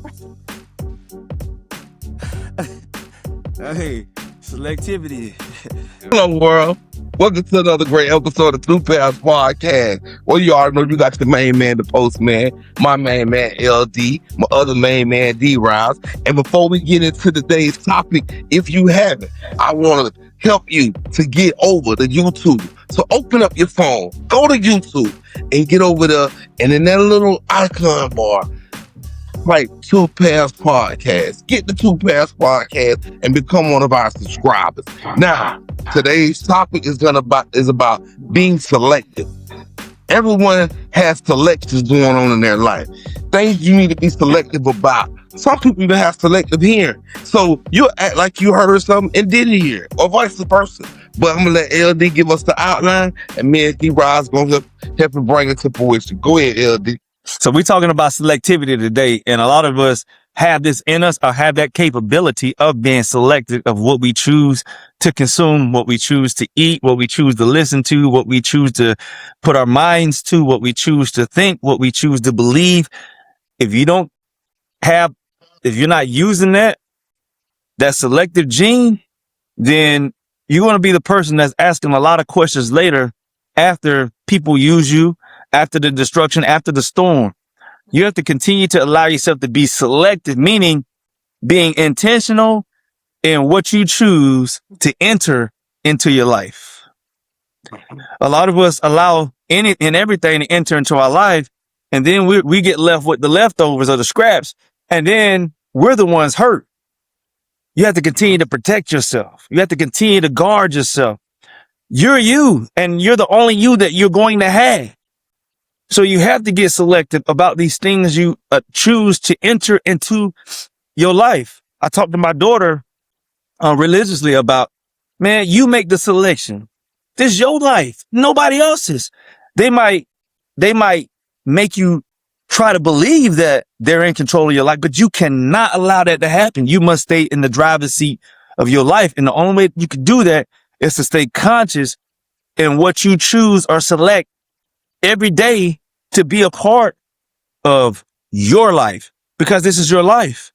Hey, selectivity. Hello, world. Welcome to another great episode of Two Pairs Podcast. Well, you already know you got the main man, the postman, my main man, LD, my other main man, D-Rouse. And before we get into today's topic, if you haven't, I want to help you to get over to YouTube. So open up your phone, go to YouTube, and get over there, and in that little icon bar, like Two Pairs Podcast. Get the Two Pairs Podcast and become one of our subscribers. Now, today's topic is about being selective. Everyone has selections going on in their life. Things you need to be selective about. Some people even have selective hearing. So you'll act like you heard something and didn't hear, or vice versa. But I'm gonna let LD give us the outline, and me and D-Rod's gonna help him bring it to fruition. Go ahead, LD. So we're talking about selectivity today, and a lot of us have this in us or have that capability of being selective of what we choose to consume, what we choose to eat, what we choose to listen to, what we choose to put our minds to, what we choose to think, what we choose to believe. If you don't have, if you're not using that selective gene, then you're going to be the person that's asking a lot of questions later after people use you, after the destruction, after the storm. You have to continue to allow yourself to be selective, meaning being intentional in what you choose to enter into your life. A lot of us allow any and everything to enter into our life, and then we get left with the leftovers or the scraps, and then we're the ones hurt. You have to continue to protect yourself. You have to continue to guard yourself. You're you, and you're the only you that you're going to have. So you have to get selective about these things you choose to enter into your life. I talk to my daughter religiously about, man, you make the selection. This is your life, nobody else's. They might make you try to believe that they're in control of your life, but you cannot allow that to happen. You must stay in the driver's seat of your life. And the only way you can do that is to stay conscious in what you choose or select every day to be a part of your life, because this is your life.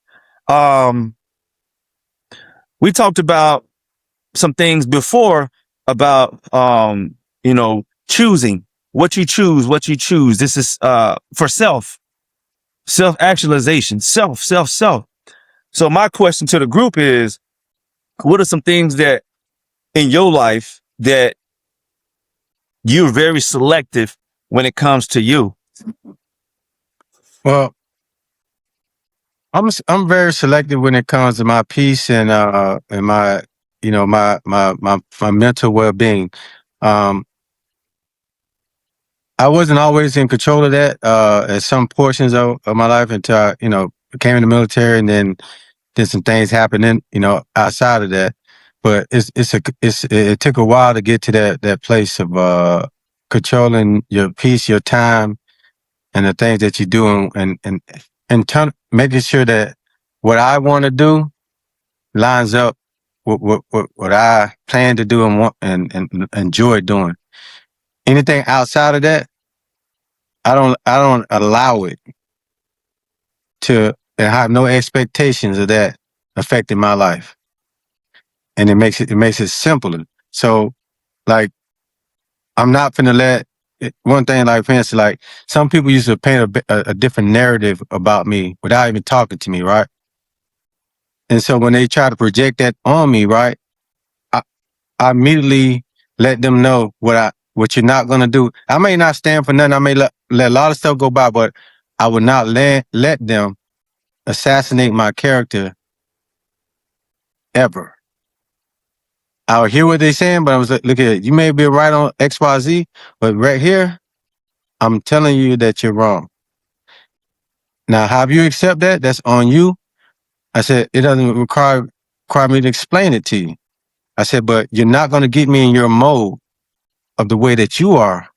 We talked about some things before about, choosing what you choose. This is, for self-actualization, self. So my question to the group is, what are some things that in your life that you're very selective when it comes to you? Well, I'm very selective when it comes to my peace and my my mental well-being. I wasn't always in control of that at some portions of my life until I became in the military, and then some things happened outside of that. But it took a while to get to that place of controlling your peace, your time, and the things that you do, and making sure that what I want to do lines up with what I plan to do and want and enjoy doing. Anything outside of that, I don't allow it to, and have no expectations of that affecting my life. And it makes it simpler. So, like, I'm not finna let one thing, like, for instance, like, some people used to paint a different narrative about me without even talking to me, right? And so when they try to project that on me, right, I immediately let them know what you're not gonna do. I may not stand for nothing. I may let a lot of stuff go by, but I would not let them assassinate my character ever. I would hear what they're saying, but I was like, look at it. You may be right on XYZ, but right here, I'm telling you that you're wrong. Now, how you accept that, that's on you. I said, it doesn't require me to explain it to you. I said, but you're not going to get me in your mode of the way that you are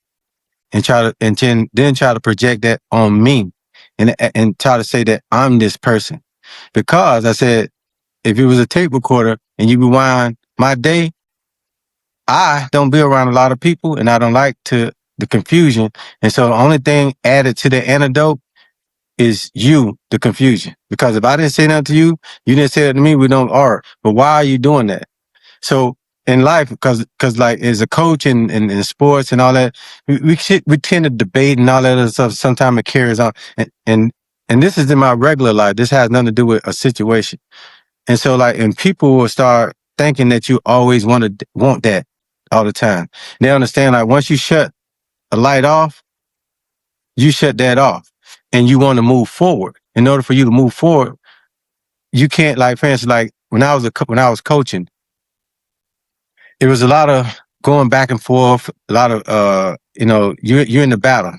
and then try to project that on me and try to say that I'm this person. Because I said, if it was a tape recorder and you rewind my day, I don't be around a lot of people and I don't like the confusion. And so the only thing added to the antidote is you, the confusion. Because if I didn't say nothing to you, you didn't say that to me, we don't argue. But why are you doing that? So in life, because like as a coach in sports and all that, we tend to debate and all that other stuff. Sometimes it carries on, and this is in my regular life. This has nothing to do with a situation. And so like, and people will start thinking that you always want that all the time. They understand like once you shut a light off, you shut that off, and you want to move forward. In order for you to move forward, you can't, like, for instance, like when I was coaching, it was a lot of going back and forth, a lot of you're in the battle,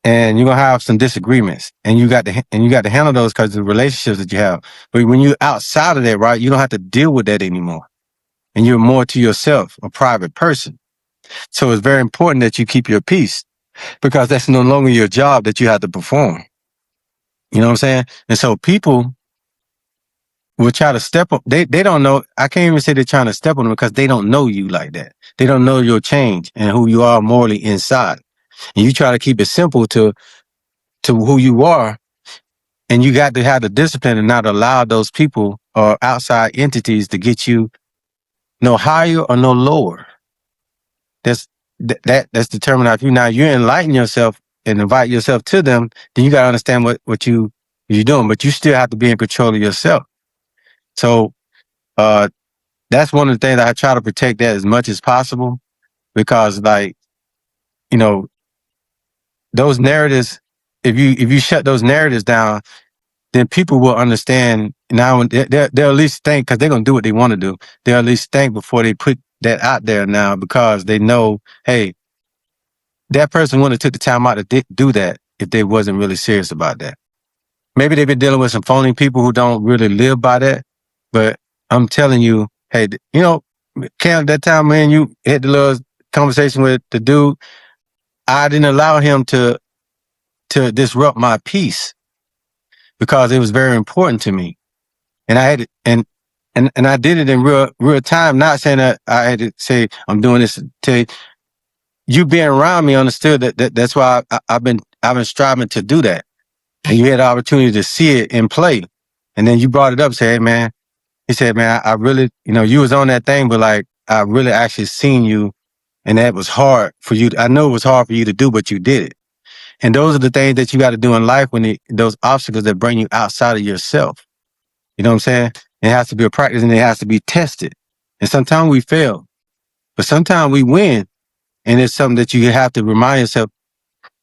and you're gonna have some disagreements, and you got to handle those because of the relationships that you have. But when you're outside of that, right, you don't have to deal with that anymore, and you're more to yourself, a private person. So it's very important that you keep your peace because that's no longer your job that you have to perform. You know what I'm saying? And so people will try to step up. They don't know. I can't even say they're trying to step on them because they don't know you like that. They don't know your change and who you are morally inside. And you try to keep it simple to who you are. And you got to have the discipline and not allow those people or outside entities to get you no higher or no lower. That's that's determined out of you. Now you enlighten yourself and invite yourself to them, then you gotta understand what you're doing, but you still have to be in control of yourself. So that's one of the things that I try to protect that as much as possible because like, you know, those narratives, if you shut those narratives down, then people will understand now. They'll at least think because they're gonna do what they want to do. They'll at least think before they put that out there now because they know, hey, that person wouldn't have took the time out to do that if they wasn't really serious about that. Maybe they've been dealing with some phony people who don't really live by that. But I'm telling you, hey, Cam, that time when you had the little conversation with the dude, I didn't allow him to disrupt my peace because it was very important to me. And I had and I did it in real time, not saying that I had to say I'm doing this to you. Being around me understood that's why I've been striving to do that. And you had the opportunity to see it in play. And then you brought it up, say, hey man, he said, man, I really, you was on that thing, but like I really actually seen you and that was hard for you. I know it was hard for you to do, but you did it. And those are the things that you got to do in life when those obstacles that bring you outside of yourself. You know what I'm saying? It has to be a practice and it has to be tested. And sometimes we fail, but sometimes we win. And it's something that you have to remind yourself,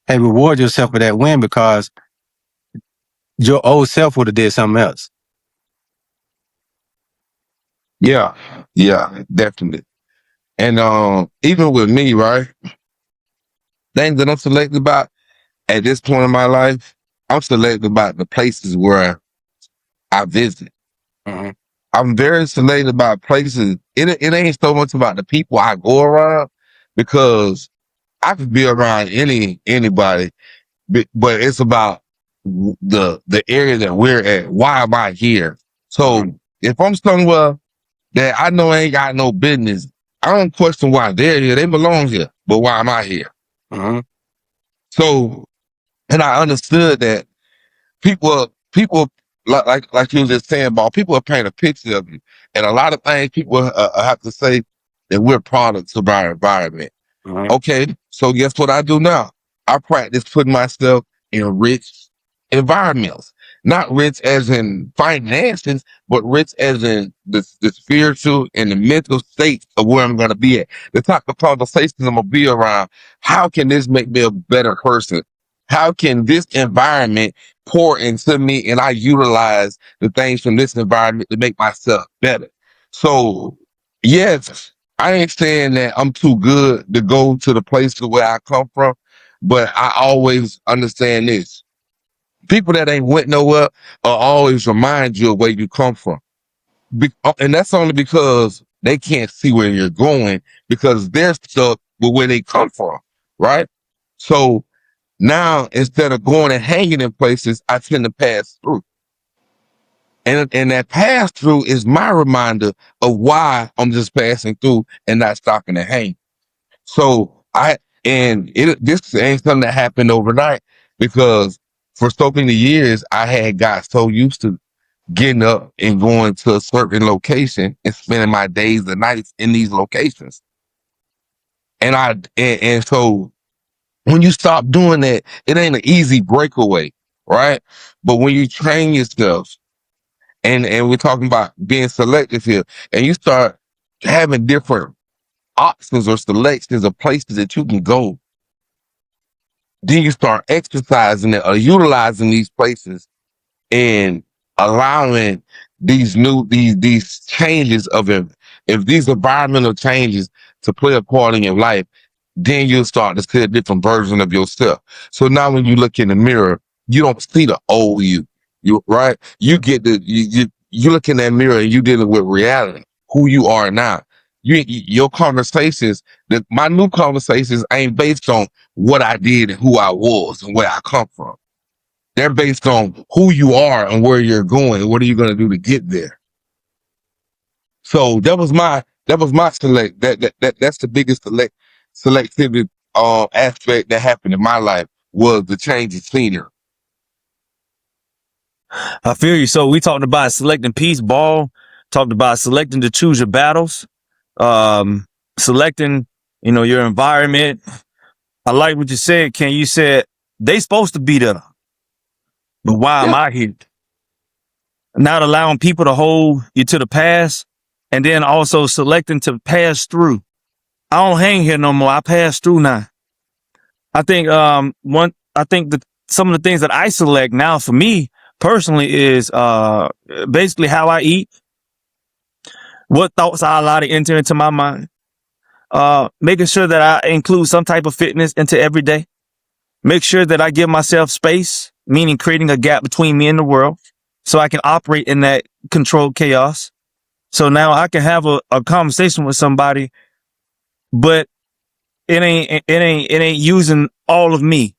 hey, reward yourself for that win because your old self would have did something else. Yeah, yeah, definitely. And even with me, right? Things that I'm selected about at this point in my life, I'm selected about the places where I visit. Mm-hmm. I'm very selected about places. It ain't so much about the people I go around because I could be around anybody, but it's about the area that we're at. Why am I here? So if I'm somewhere that I know ain't got no business, I don't question why they're here. They belong here, but why am I here? Mm-hmm. So, and I understood that people like you was just saying, about people are painting a picture of you, and a lot of things people have to say that we're products of our environment. Mm-hmm. Okay, so guess what I do now? I practice putting myself in rich environments, not rich as in finances, but rich as in the spiritual and the mental state of where I'm going to be at. The type of conversations I'm going to be around. How can this make me a better person? How can this environment pour into me and I utilize the things from this environment to make myself better? So, yes, I ain't saying that I'm too good to go to the place where I come from, but I always understand this. People that ain't went nowhere will always remind you of where you come from. And that's only because they can't see where you're going because they're stuck with where they come from, right? So now, instead of going and hanging in places, I tend to pass through. And that pass through is my reminder of why I'm just passing through and not stopping to hang. So this ain't something that happened overnight because for so many years, I had got so used to getting up and going to a certain location and spending my days and nights in these locations. And so when you stop doing that, it ain't an easy breakaway, right? But when you train yourself, and we're talking about being selective here, and you start having different options or selections of places that you can go, then you start exercising it or utilizing these places and allowing these changes of it, if these environmental changes to play a part in your life, then you'll start to see a different version of yourself. So now when you look in the mirror, you don't see the old you. You right? You get you look in that mirror and you dealing with reality, who you are now. Your conversations, that my new conversations ain't based on what I did and who I was and where I come from. They're based on who you are and where you're going. What are you going to do to get there? So that was my that's the biggest selectivity aspect that happened in my life, was the change of scenery. I feel you. So we talked about selecting peace ball, talked about selecting to choose your battles, selecting, your environment. I like what you said, Ken. You said they supposed to be there, but why am Yeah. I here? Not allowing people to hold you to the past, and then also selecting to pass through. I don't hang here no more. I pass through now. I think that some of the things that I select now for me personally is basically how I eat, what thoughts I allow to enter into my mind, making sure that I include some type of fitness into every day. Make sure that I give myself space, meaning creating a gap between me and the world, so I can operate in that controlled chaos. So now I can have a conversation with somebody, but it ain't using all of me.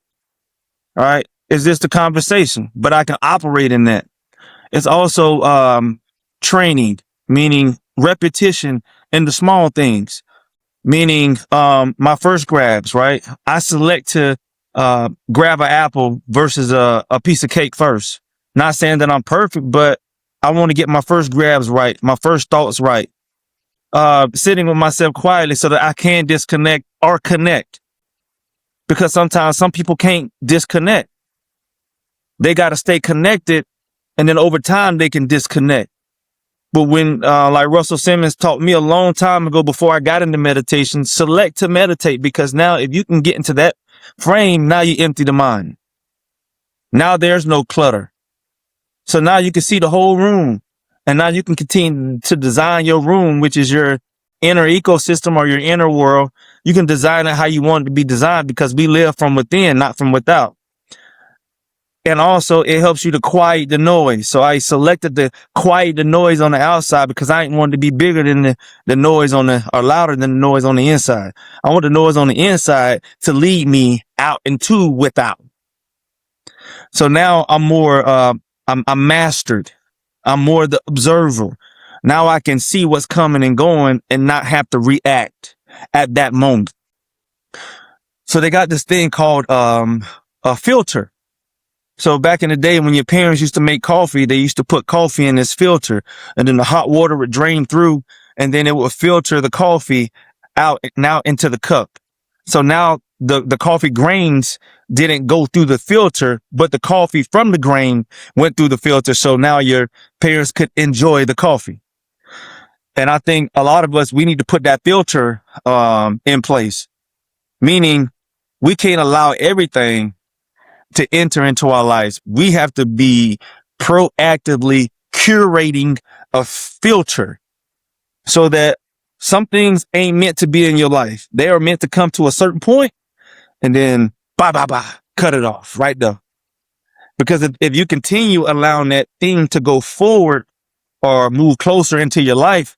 All right. It's just a conversation, but I can operate in that. It's also training, meaning repetition in the small things, meaning my first grabs, right? I select to grab an apple versus a piece of cake first. Not saying that I'm perfect, but I want to get my first grabs right, my first thoughts right. Sitting with myself quietly so that I can disconnect or connect. Because sometimes some people can't disconnect. They got to stay connected, and then over time they can disconnect. But when, like Russell Simmons taught me a long time ago before I got into meditation, select to meditate, because now if you can get into that frame, now you empty the mind. Now there's no clutter. So now you can see the whole room, and now you can continue to design your room, which is your inner ecosystem or your inner world. You can design it how you want it to be designed, because we live from within, not from without. And also it helps you to quiet the noise. So I selected to quiet the noise on the outside, because I ain't wanted to be bigger than the noise or louder than the noise on the inside. I want the noise on the inside to lead me out into without. So now I'm more, I'm mastered. I'm more the observer. Now I can see what's coming and going and not have to react at that moment. So they got this thing called, a filter. So back in the day when your parents used to make coffee, they used to put coffee in this filter, and then the hot water would drain through, and then it would filter the coffee out now into the cup. So now the coffee grains didn't go through the filter, but the coffee from the grain went through the filter. So now your parents could enjoy the coffee. And I think a lot of us, we need to put that filter in place, meaning we can't allow everything to enter into our lives. We have to be proactively curating a filter, so that some things ain't meant to be in your life. They are meant to come to a certain point, and then cut it off right there. Because if you continue allowing that thing to go forward or move closer into your life,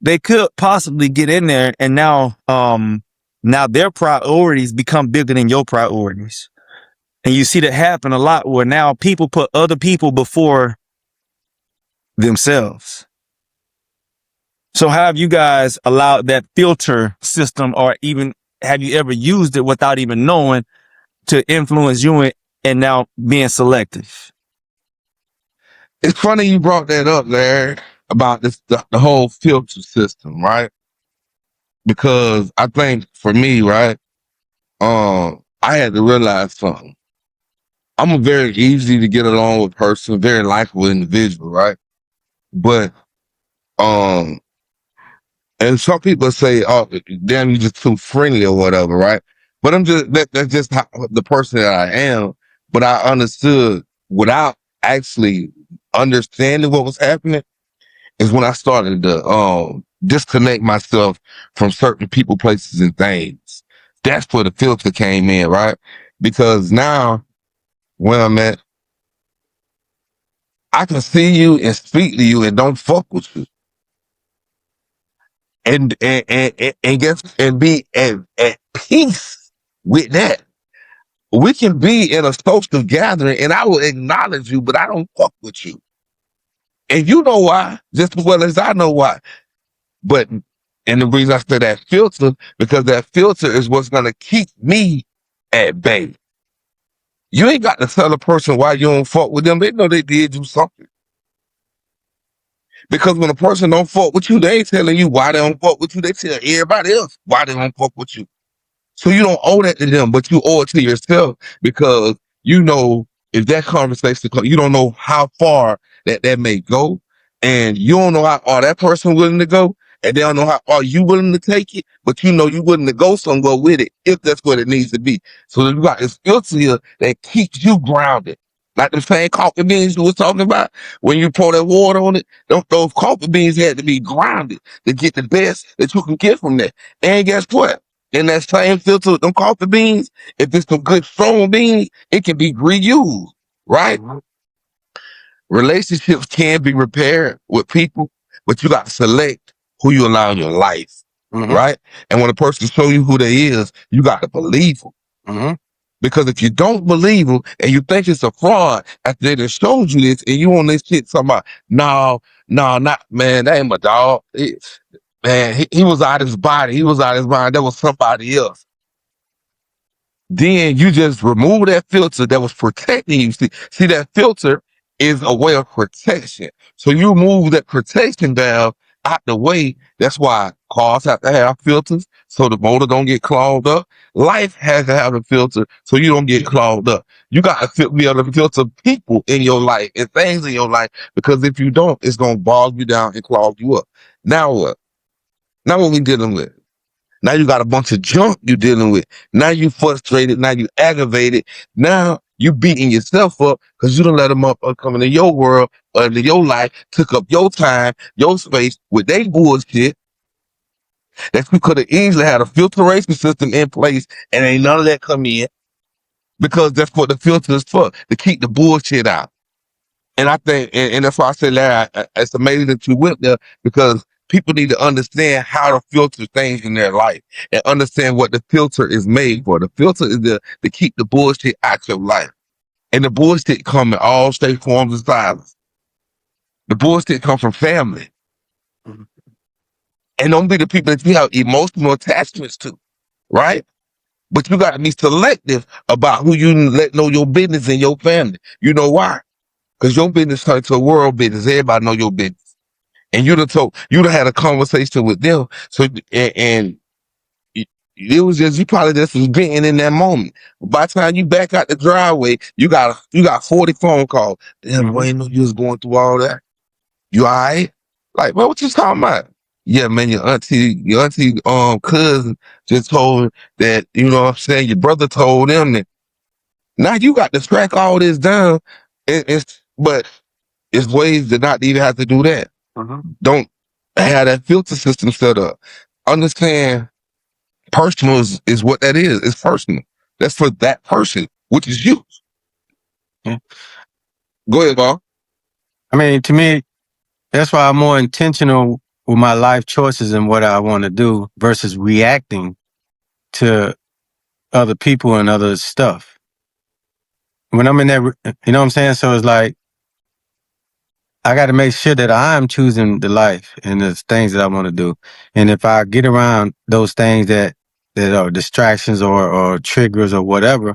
they could possibly get in there, and now their priorities become bigger than your priorities. And you see that happen a lot, where now people put other people before themselves. So have you guys allowed that filter system, or even have you ever used it without even knowing, to influence you and now being selective? It's funny you brought that up, Larry, about the whole filter system, right? Because I think for me, right, I had to realize something. I'm a very easy to get along with person, very likable individual, right? But um, and some people say, "Oh, damn, you just too friendly or whatever," right? But that's just how, the person that I am. But I understood without actually understanding what was happening is when I started to disconnect myself from certain people, places, and things. That's where the filter came in, right? Because now where I'm at, I can see you and speak to you and don't fuck with you. And guess and be at peace with that. We can be in a social gathering and I will acknowledge you, but I don't fuck with you. And you know why, just as well as I know why. But and the reason I say that filter, because that filter is what's gonna keep me at bay. You ain't got to tell a person why you don't fuck with them. They know they did you something. Because when a person don't fuck with you, they ain't telling you why they don't fuck with you. They tell everybody else why they don't fuck with you. So you don't owe that to them, but you owe it to yourself because you know if that conversation comes, you don't know how far that may go, and you don't know how far that person willing to go, and they don't know how far you willing to take it, but you know you willing to go somewhere with it if that's what it needs to be. So you got this filter here that keeps you grounded. Like the same coffee beans you was talking about, when you pour that water on it, those coffee beans had to be grounded to get the best that you can get from that. And guess what? In that same filter with them coffee beans, if it's some good strong beans, it can be reused, right? Relationships can be repaired with people, but you got to select who you allow in your life, right? And when a person show you who they is, you got to believe them. Because if you don't believe them and you think it's a fraud after they just showed you this and you on this shit talking about, no, not, man, that ain't my dog. Man, he was out of his body. He was out of his mind. That was somebody else. Then you just remove that filter that was protecting you. See that filter is a way of protection. So you remove that protection valve out the way. That's why cars have to have filters so the motor don't get clogged up. Life has to have a filter so you don't get clogged up. You got to be able to filter people in your life and things in your life, because if you don't, it's going to bog you down and clog you up. Now what? Now what we dealing with? Now you got a bunch of junk you dealing with. Now you frustrated. Now you aggravated. Now you beating yourself up because you don't let them up come into your world or into your life, took up your time, your space with they bullshit that you could have easily had a filtration system in place and ain't none of that come in, because that's what the filter is for, to keep the bullshit out. And I think, and that's why I say, Larry, it's amazing that you went there, because people need to understand how to filter things in their life and understand what the filter is made for. The filter is to keep the bullshit out your life. And the bullshit come in all state forms and sizes. The bullshit come from family. And don't be the people that you have emotional attachments to, right? But you got to be selective about who you let know your business in your family. You know why? Because your business turns to a world business. Everybody know your business. And you'd have had a conversation with them. So, and it was just, you probably just was venting in that moment. By the time you back out the driveway, you got 40 phone calls. Damn, boy, I didn't know you was going through all that. You all right? Like, what you talking about? Yeah, man, your auntie, cousin just told that, you know what I'm saying, your brother told them that. Now you got to track all this down. But it's ways to not even have to do that. Don't have that filter system set up. Understand, personal is what that is. It's personal. That's for that person, which is you. Yeah. Go ahead, Bob. I mean, to me, that's why I'm more intentional with my life choices and what I want to do versus reacting to other people and other stuff. When I'm in that, you know what I'm saying? So it's like, I got to make sure that I'm choosing the life and the things that I want to do. And if I get around those things that are distractions or triggers or whatever,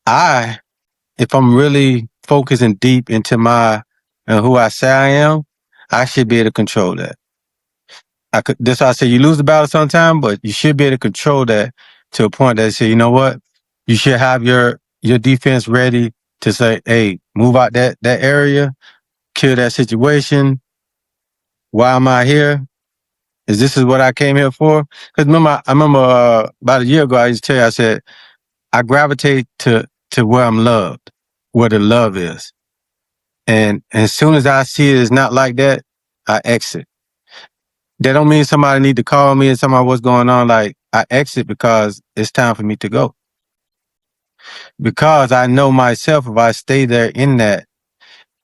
I if I'm really focusing deep into my who I say I am, I should be able to control that. That's why I say you lose the battle sometime, but you should be able to control that to a point that you say, you know what, you should have your defense ready to say, hey, move out that area, kill that situation. Why am I here? This is what I came here for? Because I remember about a year ago, I used to tell you, I said, I gravitate to where I'm loved, where the love is. And as soon as I see it's not like that, I exit. That don't mean somebody need to call me and tell me what's going on. Like, I exit because it's time for me to go. Because I know myself, if I stay there in that,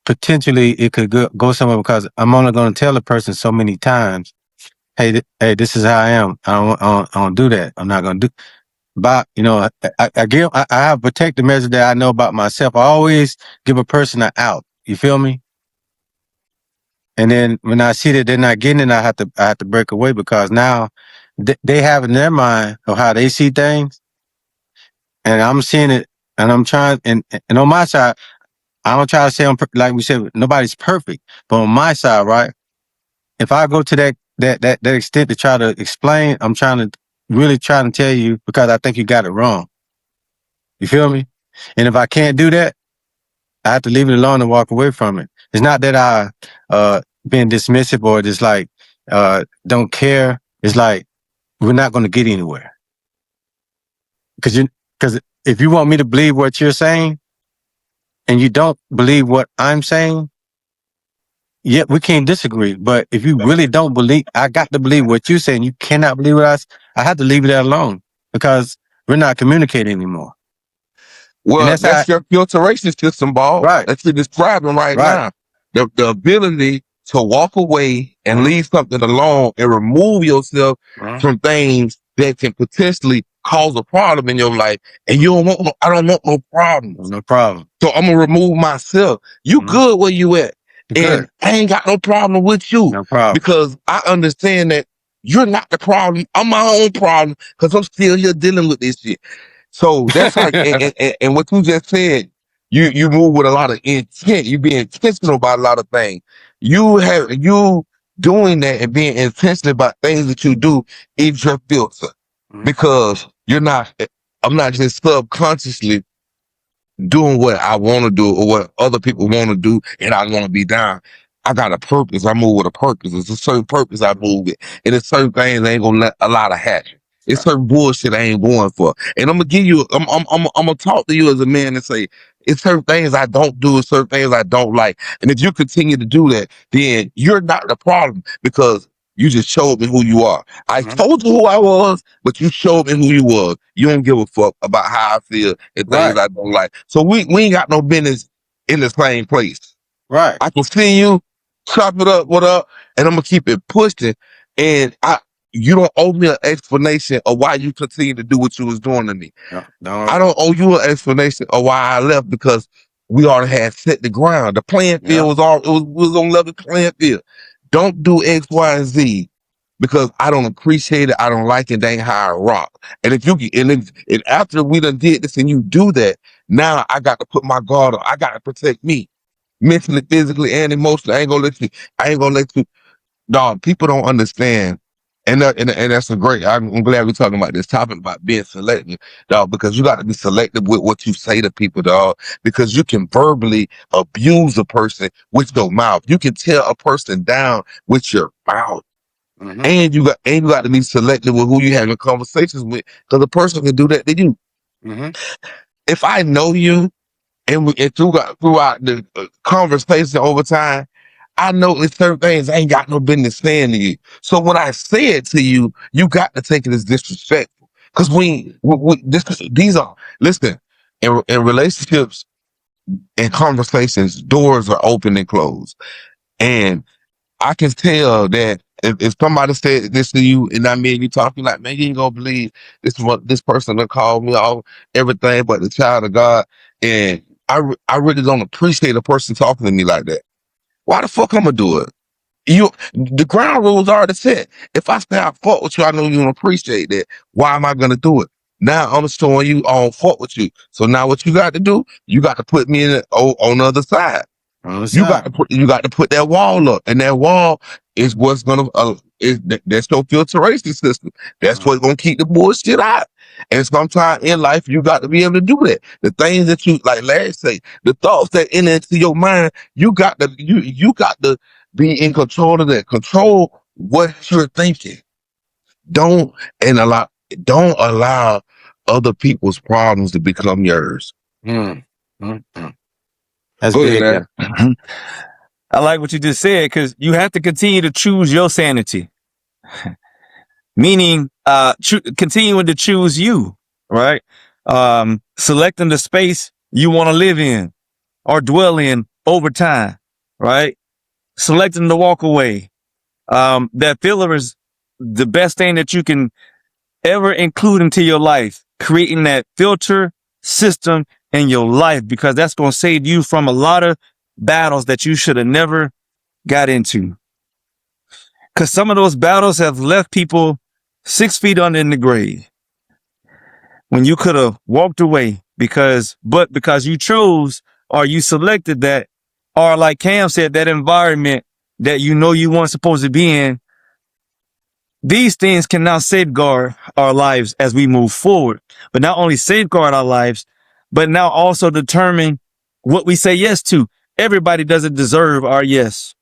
potentially it could go somewhere, because I'm only going to tell the person so many times, hey, this is how I am. I don't do that. I'm not going to do. But I have protective measure that I know about myself. I always give a person an out. You feel me? And then when I see that they're not getting it, I have to break away, because now they have in their mind of how they see things, and I'm seeing it, and I'm trying. And on my side, I don't try to say like we said, nobody's perfect. But on my side, right? If I go to that extent to try to explain, I'm really trying to tell you because I think you got it wrong. You feel me? And if I can't do that, I have to leave it alone and walk away from it. It's not that I being dismissive or just like don't care. It's like we're not going to get anywhere. Because if you want me to believe what you're saying and you don't believe what I'm saying, yeah, we can't disagree. But if you really don't believe, I got to believe what you're saying. You cannot believe what I have to leave it alone, because we're not communicating anymore. And Well, that's how. that's your filtration system, Bob. Right. That you're describing right Right. now. The ability to walk away and leave something alone and remove yourself from things that can potentially cause a problem in your life. And you don't want I don't want no problems. No problem. So I'm gonna remove myself. You good where you at. Good. And I ain't got no problem with you. No problem. Because I understand that you're not the problem. I'm my own problem, because I'm still here dealing with this shit. So that's like, and what you just said, you move with a lot of intent. You be intentional about a lot of things. You doing that and being intentional about things that you do is your filter, because I'm not just subconsciously doing what I want to do or what other people want to do, and I want to be down. I got a purpose. I move with a purpose. It's a certain purpose I move with, and it's certain things I ain't gonna let a lot of happen. It's certain bullshit I ain't going for, and I'm gonna give you. I'm gonna talk to you as a man and say it's certain things I don't do, and certain things I don't like. And if you continue to do that, then you're not the problem, because you just showed me who you are. I told you who I was, but you showed me who you was. You don't give a fuck about how I feel and things I don't like. So we ain't got no business in the same place. Right. I can see you, chop it up, what up, and I'm gonna keep it pushing. And you don't owe me an explanation of why you continue to do what you was doing to me. No. I don't owe you an explanation of why I left, because we already had set the ground. The playing field was on level playing field. Don't do X, Y, and Z because I don't appreciate it. I don't like it. They ain't how I rock. And if you and after we done did this and you do that, now I got to put my guard on. I got to protect me mentally, physically, and emotionally. I ain't gonna let you. Dog, people don't understand. And that's a great. I'm glad we're talking about this topic about being selective, dog, because you got to be selective with what you say to people, dog, because you can verbally abuse a person with your mouth. You can tear a person down with your mouth. And you got to be selective with who you having conversations with, because a person can do that to you. If I know you and throughout the conversation over time, I know it's certain things I ain't got no business saying to you. So when I say it to you, you got to take it as disrespectful. Because these are, listen, in relationships and conversations, doors are open and closed. And I can tell that if somebody said this to you and I mean you talking like, man, you ain't gonna believe this is what this person that called me all everything but the child of God. And I really don't appreciate a person talking to me like that. Why the fuck I'm gonna do it? The ground rules are already set. If I say I fuck with you, I know you don't appreciate that. Why am I gonna do it? Now I'm showing you I don't fuck with you. So now what you got to do? You got to put me on the other side. On the You got side. to put that wall up, and that wall is what's gonna that's your filtration system. That's what's gonna keep the bullshit out. And sometimes in life, you got to be able to do that. The things that you like, Larry say, the thoughts that enter into your mind, you got to be in control of that. Control what you're thinking. Don't and allow don't allow other people's problems to become yours. Mm, mm, mm. That's Go ahead, big. Larry. I like what you just said because you have to continue to choose your sanity, meaning continuing to choose you, right? Selecting the space you want to live in or dwell in over time, right? Selecting to walk away. That filler is the best thing that you can ever include into your life, creating that filter system in your life, because that's going to save you from a lot of battles that you should have never got into. Because some of those battles have left people 6 feet under in the grave when you could have walked away because you chose or you selected that, or like Cam said, that environment that you weren't supposed to be in. These things can now safeguard our lives as we move forward, but not only safeguard our lives, but now also determine what we say yes to. Everybody doesn't deserve our yes.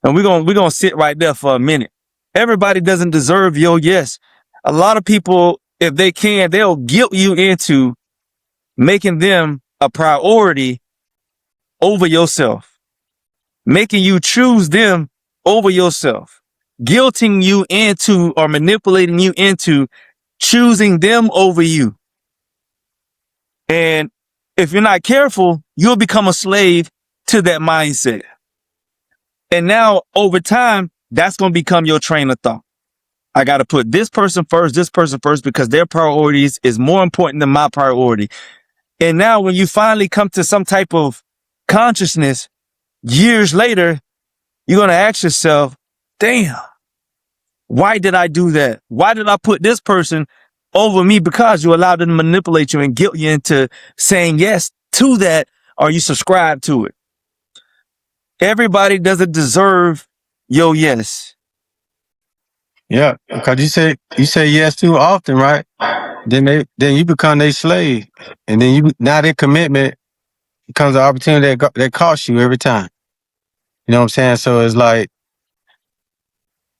And we're gonna sit right there for a minute. Everybody doesn't deserve your yes. A lot of people, if they can, they'll guilt you into making them a priority over yourself, making you choose them over yourself, guilting you into or manipulating you into choosing them over you. And if you're not careful, you'll become a slave to that mindset. And now over time, that's going to become your train of thought. I got to put this person first because their priorities is more important than my priority. And now when you finally come to some type of consciousness years later, you're going to ask yourself, damn, why did I do that? Why did I put this person over me? Because you allowed them to manipulate you and guilt you into saying yes to that, or you subscribe to it. Everybody doesn't deserve your yes. Yeah, because you say yes too often, right? Then you become their slave, and then now their commitment becomes an opportunity that costs you every time. You know what I'm saying? So it's like,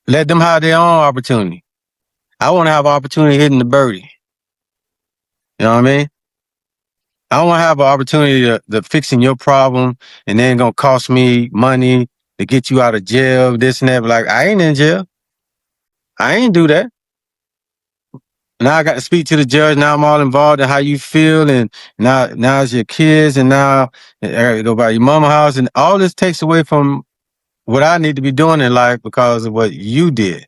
let them have their own opportunity. I want to have an opportunity hitting the birdie. You know what I mean? I want to have an opportunity to fixing your problem, and then gonna cost me money to get you out of jail, this and that. But like, I ain't in jail. I ain't do that. Now I got to speak to the judge. Now I'm all involved in how you feel, and now it's your kids, and now I got to go by your mama house, and all this takes away from what I need to be doing in life because of what you did.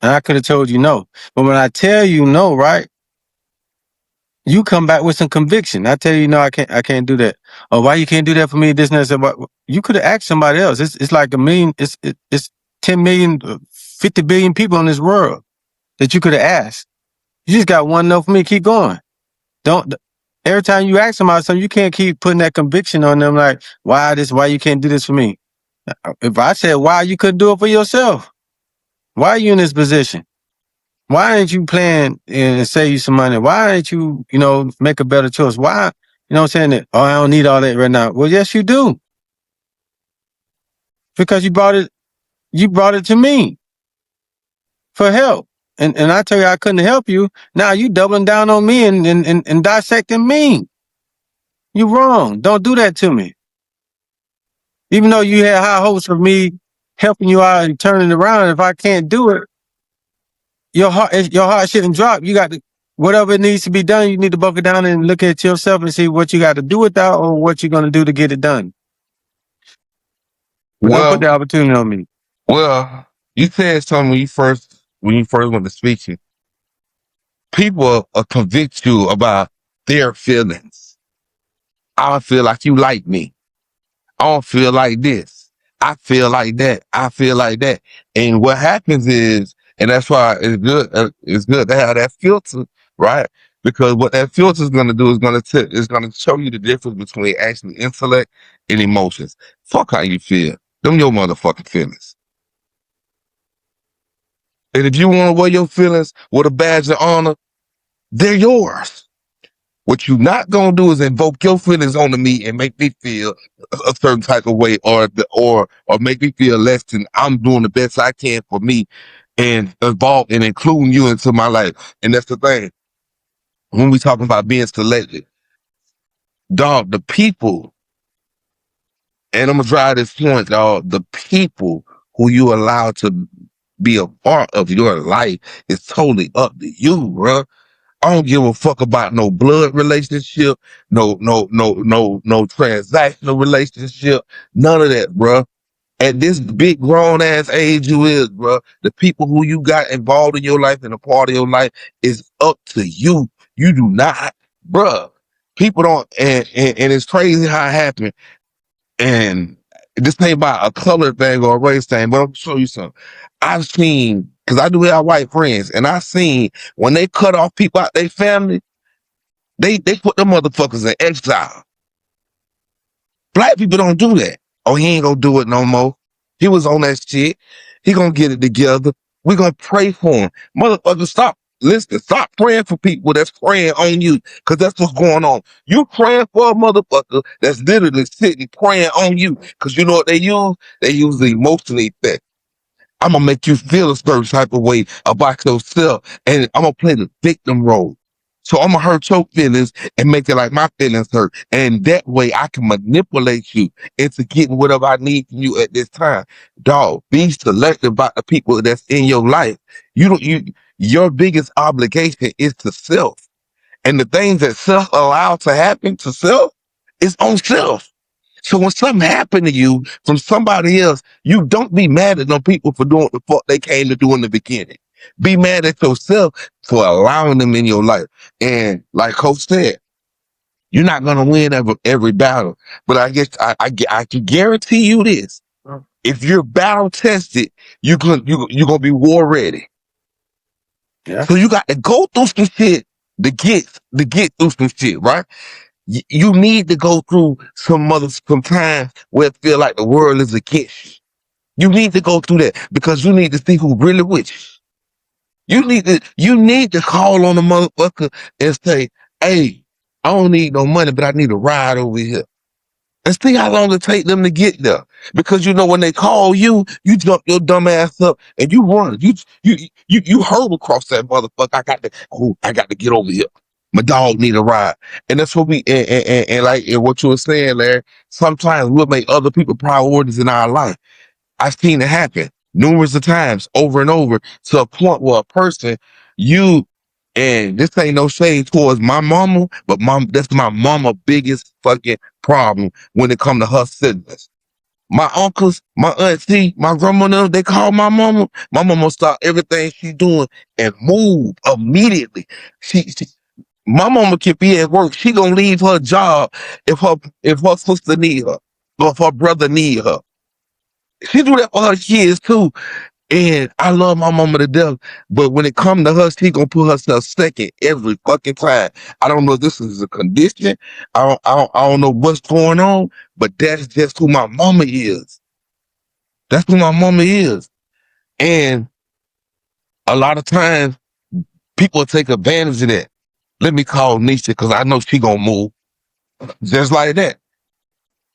And I could have told you no, but when I tell you no, right, you come back with some conviction. I tell you no, I can't do that. Or why you can't do that for me? This and that. You could have asked somebody else. It's like a million. It's 10 million, 50 billion people in this world that you could have asked. You just got one no for me. Keep going. Don't. Every time you ask somebody something, you can't keep putting that conviction on them. Like, why you can't do this for me? If I said why you couldn't do it for yourself, why are you in this position? Why ain't you playing and save you some money? Why ain't you, make a better choice? Why, what I'm saying? That, oh, I don't need all that right now. Well, yes, you do. Because you brought it to me for help. And I tell you I couldn't help you. Now you doubling down on me and dissecting me. You wrong. Don't do that to me. Even though you had high hopes of me helping you out and turning it around, if I can't do it, your heart shouldn't drop. You got to, whatever it needs to be done, you need to buckle down and look at yourself and see what you got to do with that or what you're going to do to get it done. But don't put the opportunity on me. Well, you said something when you first went to speaking. People convict you about their feelings. I don't feel like you like me. I don't feel like this. I feel like that. I feel like that. And what happens is And that's why it's good. It's good to have that filter, right? Because what that filter is going to do is going to show you the difference between actually intellect and emotions. Fuck how you feel. Them your motherfucking feelings. And if you want to wear your feelings with a badge of honor, they're yours. What you not gonna do is invoke your feelings onto me and make me feel a certain type of way, or make me feel less than I'm doing the best I can for me, and involve and including you into my life. And that's the thing. When we talking about being selected, dog, the people, and I'm gonna drive this point, dog, the people who you allow to be a part of your life is totally up to you, bro. I don't give a fuck about no blood relationship, no transactional relationship, none of that, bro. At this big grown ass age you is, bro, the people who you got involved in your life and a part of your life is up to you. You do not, bro. People don't, and it's crazy how it happened. And this ain't about a color thing or a race thing, but I'll show you something. I've seen, because I do have white friends, and I've seen when they cut off people out their family, they put them motherfuckers in exile. Black people don't do that. Oh, he ain't gonna do it no more. He was on that shit. He gonna get it together. We gonna pray for him. Motherfucker, stop. Listen, stop praying for people that's praying on you, because that's what's going on. You praying for a motherfucker that's literally sitting praying on you, because you know what they use? They use the emotional effect. I'm gonna make you feel a certain type of way about yourself, and I'm gonna play the victim role. So I'm gonna hurt your feelings and make it like my feelings hurt, and that way I can manipulate you into getting whatever I need from you at this time. Dog, be selective about the people that's in your life. You don't. Your biggest obligation is to self, and the things that self allow to happen to self is on self. So when something happened to you from somebody else, you don't be mad at them people for doing what the fuck they came to do in the beginning. Be mad at yourself for allowing them in your life. And like Coach said, you're not gonna win every battle. But I guess I can guarantee you this. If you're battle tested, you're gonna be war ready. Yeah. So you got to go through some shit to get through some shit, right? You need to go through some times where it feel like the world is against you. You need to go through that because you need to see who really with you. You need to call on the motherfucker and say, hey, I don't need no money, but I need a ride over here. And see how long it take them to get there. Because you know when they call you, you jump your dumb ass up and you run. You hurtle across that motherfucker. I got to get over here. My dog need a ride. And that's what we and like and what you were saying, Larry. Sometimes we'll make other people priorities in our life. I've seen it happen numerous of times over and over to a point where a person, you, and this ain't no shade towards my mama, but that's my mama biggest fucking problem when it come to her siblings. My uncles, my auntie, my grandma, they call my mama. My mama stop everything she doing and move immediately. She my mama can be at work. She gonna leave her job if her sister need her or if her brother need her. She do that for her kids too. And I love my mama to death. But when it come to her, she gonna put herself second every fucking time. I don't know if this is a condition. I don't know what's going on, but that's just who my mama is. That's who my mama is. And a lot of times people take advantage of that. Let me call Nisha because I know she gonna move. Just like that.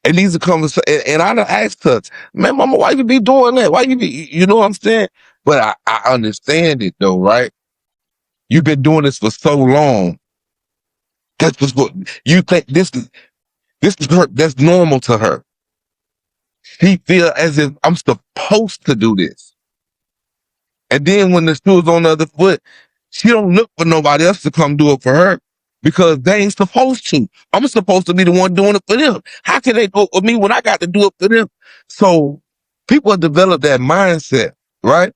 And these are conversations, and I done asked her, man, mama, why you be doing that? Why you know what I'm saying? But I understand it though, right? You've been doing this for so long. That's just what you think this is her, that's normal to her. She feel as if I'm supposed to do this. And then when the shoe's on the other foot, she don't look for nobody else to come do it for her because they ain't supposed to. I'm supposed to be the one doing it for them. How can they do it for me when I got to do it for them? So people have developed that mindset, right?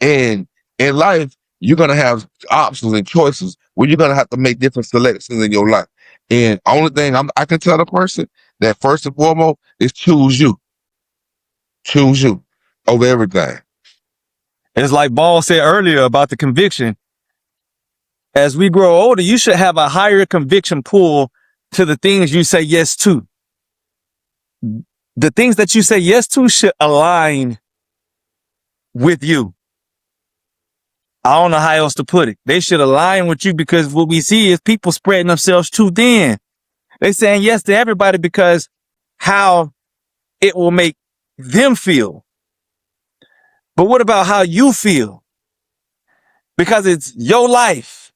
And in life, you're gonna have options and choices where you're gonna have to make different selections in your life. And only thing I can tell the person that first and foremost is choose you over everything. It's like Ball said earlier about the conviction. As we grow older, you should have a higher conviction pull to the things you say yes to. The things that you say yes to should align with you. I don't know how else to put it. They should align with you, because what we see is people spreading themselves too thin. They're saying yes to everybody because how it will make them feel. But what about how you feel? Because it's your life.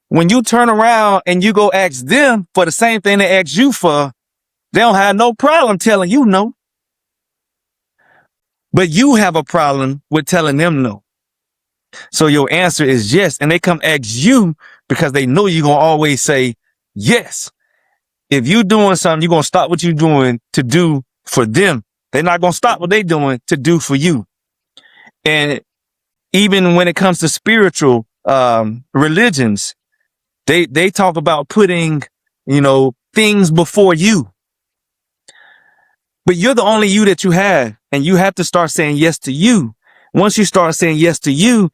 When you turn around and you go ask them for the same thing they asked you for, they don't have no problem telling you no. But you have a problem with telling them no. So your answer is yes. And they come ask you because they know you're going to always say yes. If you're doing something, you're going to stop what you're doing to do for them. They're not going to stop what they're doing to do for you. And even when it comes to spiritual religions, they talk about putting, things before you. But you're the only you that you have. And you have to start saying yes to you. Once you start saying yes to you,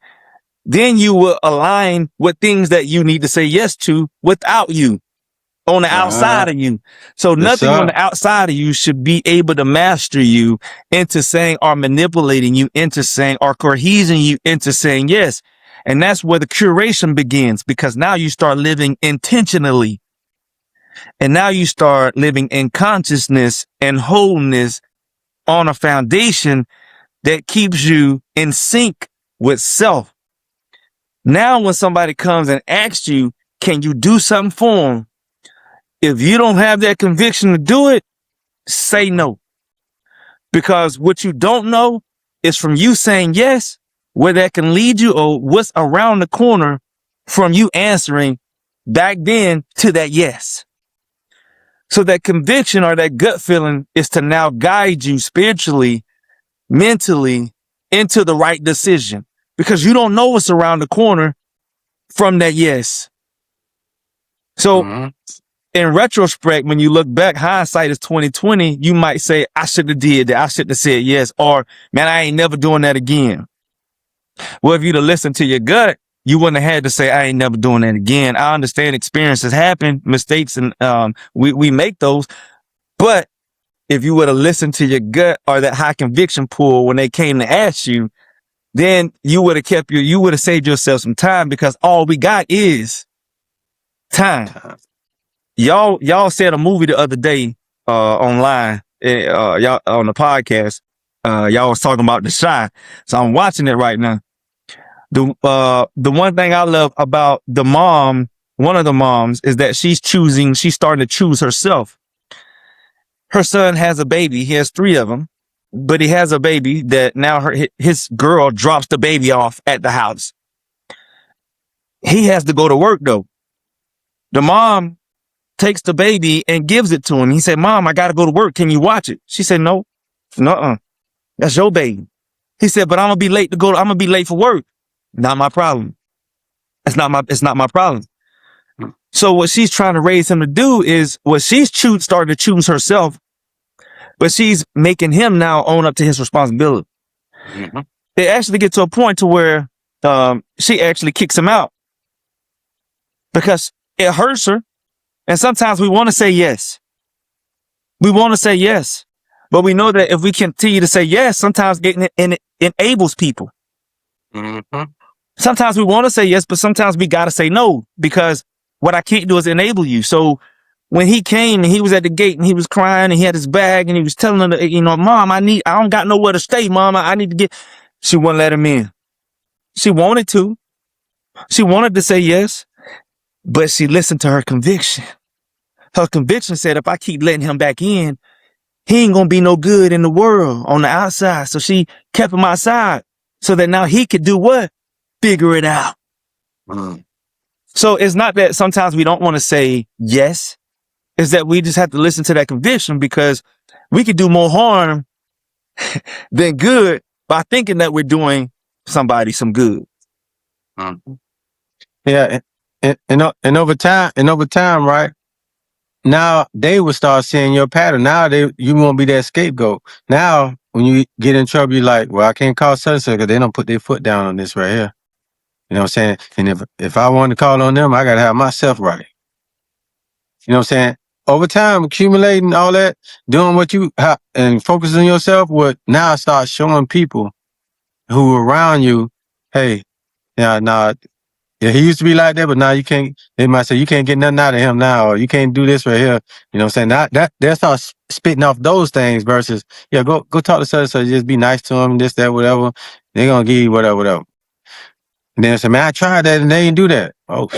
then you will align with things that you need to say yes to without you, on the outside of you. So nothing on the outside of you should be able to master you into saying, or manipulating you into saying, or coercing you into saying yes. And that's where the curation begins, because now you start living intentionally. And now you start living in consciousness and wholeness on a foundation that keeps you in sync with self. Now, when somebody comes and asks you, can you do something for them? If you don't have that conviction to do it, say no. Because what you don't know is from you saying yes, where that can lead you, or what's around the corner from you answering back then to that yes. So that conviction or that gut feeling is to now guide you spiritually, mentally, into the right decision, because you don't know what's around the corner from that yes. So in retrospect, when you look back, hindsight is 2020. You might say, I should have did that. I should have said yes. Or, man, I ain't never doing that again. Well, if you'd have listened to your gut, you wouldn't have had to say, I ain't never doing that again. I understand experiences happen, mistakes, and we make those. But if you would have listened to your gut or that high conviction pull when they came to ask you, then you would have you would have saved yourself some time, because all we got is time. Y'all said a movie the other day online, y'all on the podcast. Y'all was talking about The Shy, so I'm watching it right now. The one thing I love about the mom, one of the moms, is that she's starting to choose herself. Her son has a baby. He has 3 of them, but he has a baby that now his girl drops the baby off at the house. He has to go to work though. The mom takes the baby and gives it to him. He said, Mom, I got to go to work. Can you watch it? She said, no, that's your baby. He said, but I'm going to be late I'm going to be late for work. Not my problem. It's not my problem. So what she's trying to raise him to do is what she's starting to choose herself, but she's making him now own up to his responsibility. Mm-hmm. It actually gets to a point to where she actually kicks him out because it hurts her. And sometimes we want to say yes. We want to say yes, but we know that if we continue to say yes, sometimes it enables people. Mm-hmm. Sometimes we want to say yes, but sometimes we got to say no, because what I can't do is enable you. So when he came and he was at the gate and he was crying and he had his bag and he was telling her, Mom, I don't got nowhere to stay, Mom. I need to get, she wouldn't let him in. She wanted to. She wanted to say yes, but she listened to her conviction. Her conviction said, if I keep letting him back in, he ain't going to be no good in the world on the outside. So she kept him outside so that now he could do what? Figure it out. Mm. So it's not that sometimes we don't want to say yes. It's that we just have to listen to that conviction, because we could do more harm than good by thinking that we're doing somebody some good. Mm. Yeah. And over time, right? now they will start seeing your pattern. Now you won't be that scapegoat. Now when you get in trouble, you're like, well, I can't call such because they don't put their foot down on this right here. You know what I'm saying? And if I want to call on them, I gotta have myself right. You know what I'm saying? Over time, accumulating all that, doing what you and focusing on yourself would now start showing people who are around you, hey, yeah, nah, yeah, he used to be like that, but now you can't. They might say you can't get nothing out of him now, or you can't do this right here. You know what I'm saying? That they'll start spitting off those things versus, yeah, go talk to such and such, just be nice to him, this, that, whatever. They're gonna give you whatever, whatever. And then say, man, I tried that and they didn't do that. Oh,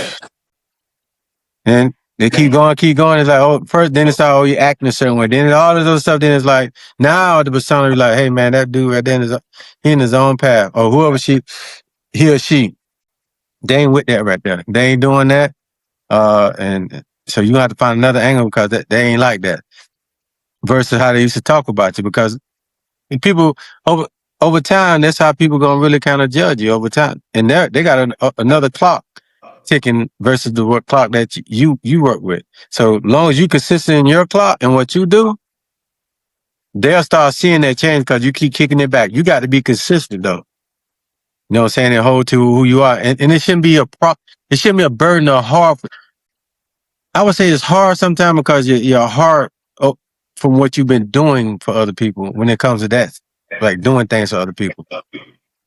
and they keep going. It's like, oh, first, then it's like, oh, you acting a certain way. Then all this other stuff. Then it's like, now the persona be like, hey, man, that dude right there is he in his own path, or whoever he or she, they ain't with that right there. They ain't doing that. And so you have to find another angle because they ain't like that. Versus how they used to talk about you, because people over time, that's how people gonna really kind of judge you over time. And they got another clock ticking versus the work clock that you work with. So long as you consistent in your clock and what you do, they'll start seeing that change because you keep kicking it back. You got to be consistent though. You know what I'm saying? And hold to who you are. And it shouldn't be it shouldn't be a burden or hard. I would say it's hard sometimes because you're hard from what you've been doing for other people when it comes to that, like doing things for other people.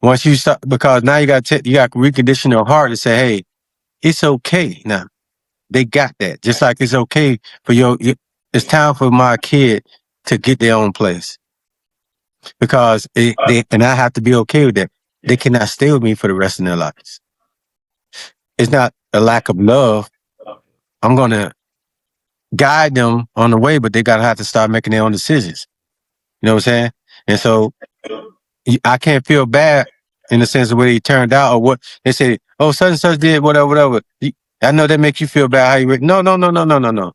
Once you start, because now you got to recondition your heart to say, hey, it's okay now. They got that. Just like it's okay for it's time for my kid to get their own place. Because and I have to be okay with that. They cannot stay with me for the rest of their lives. It's not a lack of love. I'm going to guide them on the way, but they got to have to start making their own decisions. You know what I'm saying? And so I can't feel bad in the sense of where he turned out or what they say, oh, such and such did whatever. I know that makes you feel bad how you no.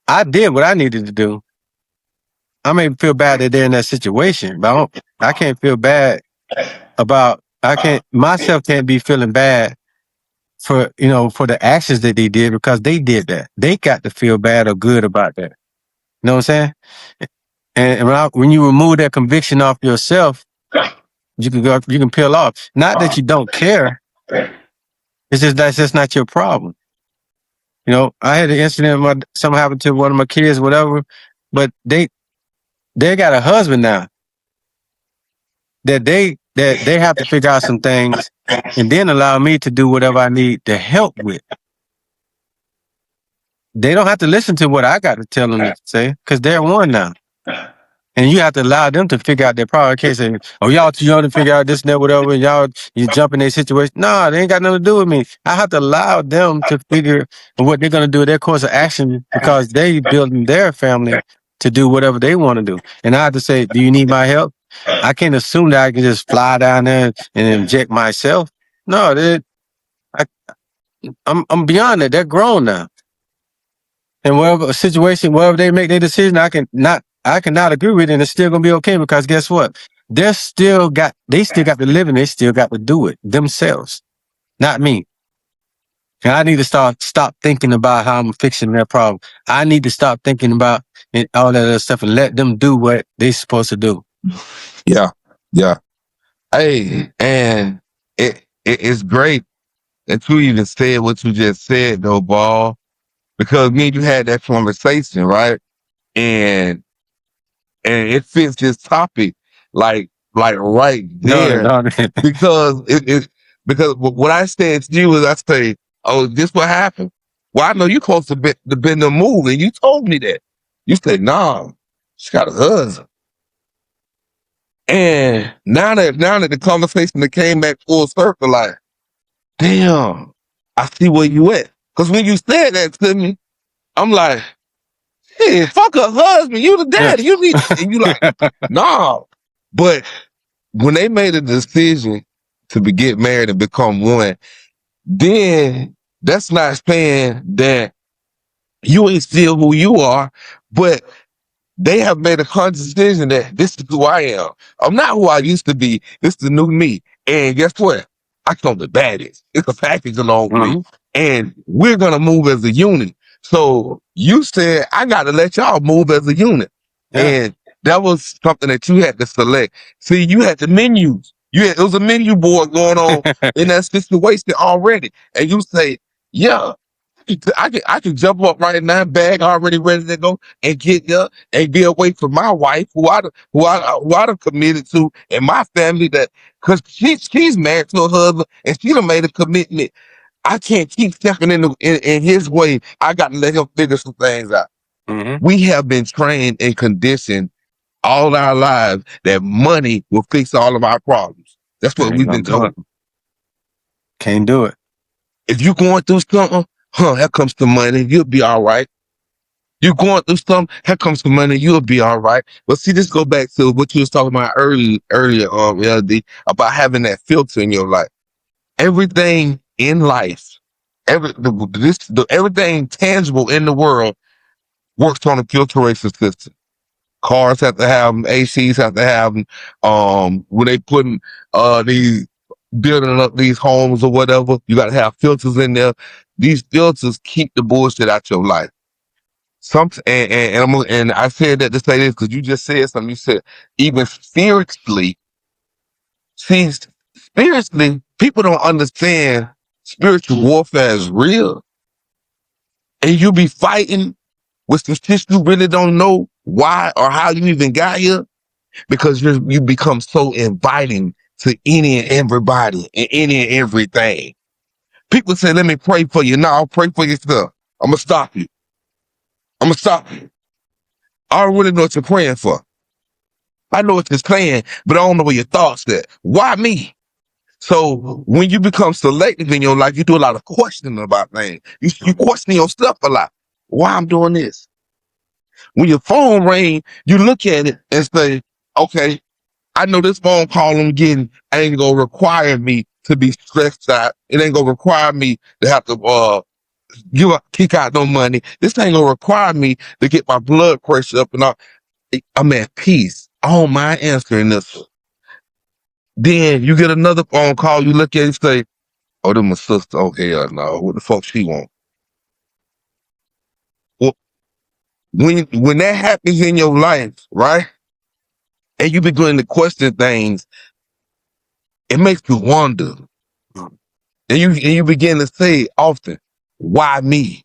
I did what I needed to do. I may feel bad that they're in that situation, but I can't feel bad myself can't be feeling bad for the actions that they did because they did that. They got to feel bad or good about that. You know what I'm saying? And when you remove that conviction off yourself, you can peel off. Not that you don't care. It's just that's just not your problem. You know, I had an incident something happened to one of my kids, whatever, but they got a husband now that they have to figure out some things and then allow me to do whatever I need to help with. They don't have to listen to what I got to tell them to say because they're one now. And you have to allow them to figure out their problem. Can't say, oh, y'all too young to figure out this and that, whatever, and you jump in their situation. No, they ain't got nothing to do with me. I have to allow them to figure what they're going to do, their course of action, because they building their family to do whatever they want to do. And I have to say, do you need my help? I can't assume that I can just fly down there and inject myself. No, I'm beyond that. They're grown now. And wherever they make their decision, I cannot agree with it, and it's still gonna be okay because guess what? They still got to live and they still got to do it themselves, not me. And I need to stop thinking about how I'm fixing their problem. I need to stop thinking about all that other stuff and let them do what they're supposed to do. Yeah. Hey, and it's great that you even said what you just said, though, Ball, because me and you had that conversation, right? And it fits this topic like right there. No. because what I said to you is I say, oh, this what happened? Well, I know you close to been the move, and you told me that. You said, nah, she got a husband. And now that the conversation that came back full circle, like, damn, I see where you at. Because when you said that to me, I'm like, hey, fuck her husband, you the daddy, you need, and you like, nah. But when they made a decision to get married and become one, then that's not saying that you ain't still who you are, but they have made a conscious decision that this is who I am. I'm not who I used to be. This is the new me. And guess what? I come the baddest. It's a package along with me. And we're going to move as a unit. So you said I got to let y'all move as a unit, Yeah. and that was something that you had to select. See, you had the menus. It was a menu board going on in that situation already, and you say, "Yeah, I can jump up right now, bag already ready to go, and get there and get away from my wife, who I done committed to, and my family that because she's married to her husband and she done made a commitment. I can't keep stepping in his way. I got to let him figure some things out. Hmm. We have been trained and conditioned all our lives that money will fix all of our problems. That's what Ain't we've gonna been do told. it. Can't do it. If you're going through something, here comes the money. You'll be all right. You're going through something, here comes the money. You'll be all right. But see, this go back to what you was talking about earlier, LD, about having that filter in your life. Everything in life, everything tangible in the world works on a filtration system. Cars have to have them, ACs have to have them. When they putting these building up these homes or whatever, you got to have filters in there. These filters keep the bullshit out your life. And I said that to say this because you just said something. You said even spiritually, see, spiritually, people don't understand spiritual warfare is real, and you be fighting with some shit you really don't know why or how you even got here because you become so inviting to any and everybody and any and everything. People say, "Let me pray for you." No, I'll pray for yourself. I'm gonna stop you. I'm gonna stop you. I don't really know what you're praying for. I know what you're saying, but I don't know where your thoughts at. Why me? So when you become selective in your life, you do a lot of questioning about things. You question yourself a lot. Why I'm doing this? When your phone ring, you look at it and say, "Okay, I know this phone call I'm getting ain't gonna require me to be stressed out. It ain't gonna require me to have to kick out no money. This ain't gonna require me to get my blood pressure up and all. I'm at peace. I don't mind answering this." Then you get another phone call, you look at it and say, "Oh, them my sister. Oh, hell no. What the fuck she want?" Well, when that happens in your life, right? And you begin to question things, it makes you wonder. And you begin to say often, "Why me?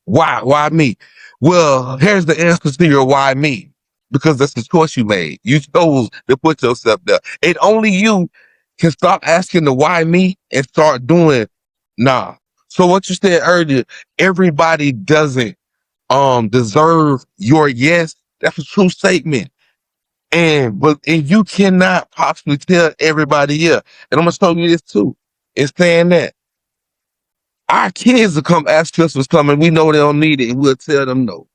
Why me?" Well, here's the answer to your why me. Because that's the choice you made. You chose to put yourself there. And only you can stop asking the why me and start doing nah. So what you said earlier, everybody doesn't deserve your yes. That's a true statement. And you cannot possibly tell everybody yeah. And I'm gonna show you this too. It's saying that our kids will come ask us for something. We know they don't need it, and we'll tell them no.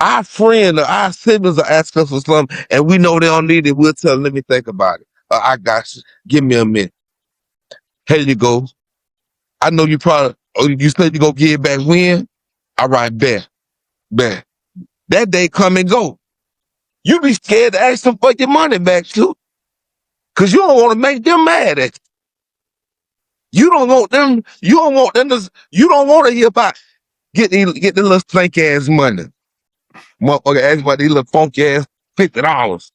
Our friend or our siblings will ask us for something, and we know they don't need it. We'll tell them, "Let me think about it. I got you. Give me a minute. Here you go. I know you probably. Oh, you said you gonna give it back when? All right, bet. That day come and go. You be scared to ask them for your money back too, cause you don't want to make them mad at you. You don't want them. You don't want them to. You don't want to hear about get the little spank ass money. Motherfucker ask about these little funky ass $50.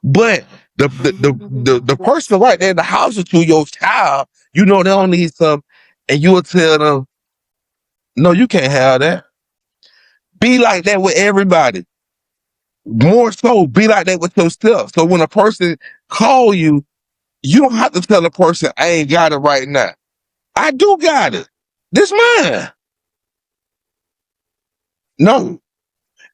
But the person right there in the house with you, your child, you know they don't need some, and you will tell them, "No, you can't have that." Be like that with everybody. More so, be like that with yourself. So when a person call you, you don't have to tell a person, "I ain't got it right now." I do got it. This mine. No.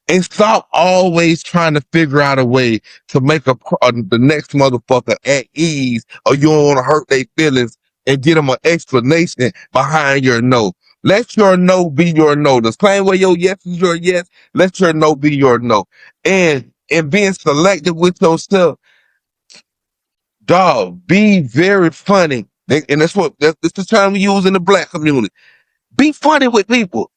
And stop always trying to figure out a way to make the next motherfucker at ease, or you don't want to hurt their feelings and get them an explanation behind your no. Let your no be your no. The same way your yes is your yes, let your no be your no. And being selective with yourself, dog, be very funny. And that's the term we use in the black community. Be funny with people.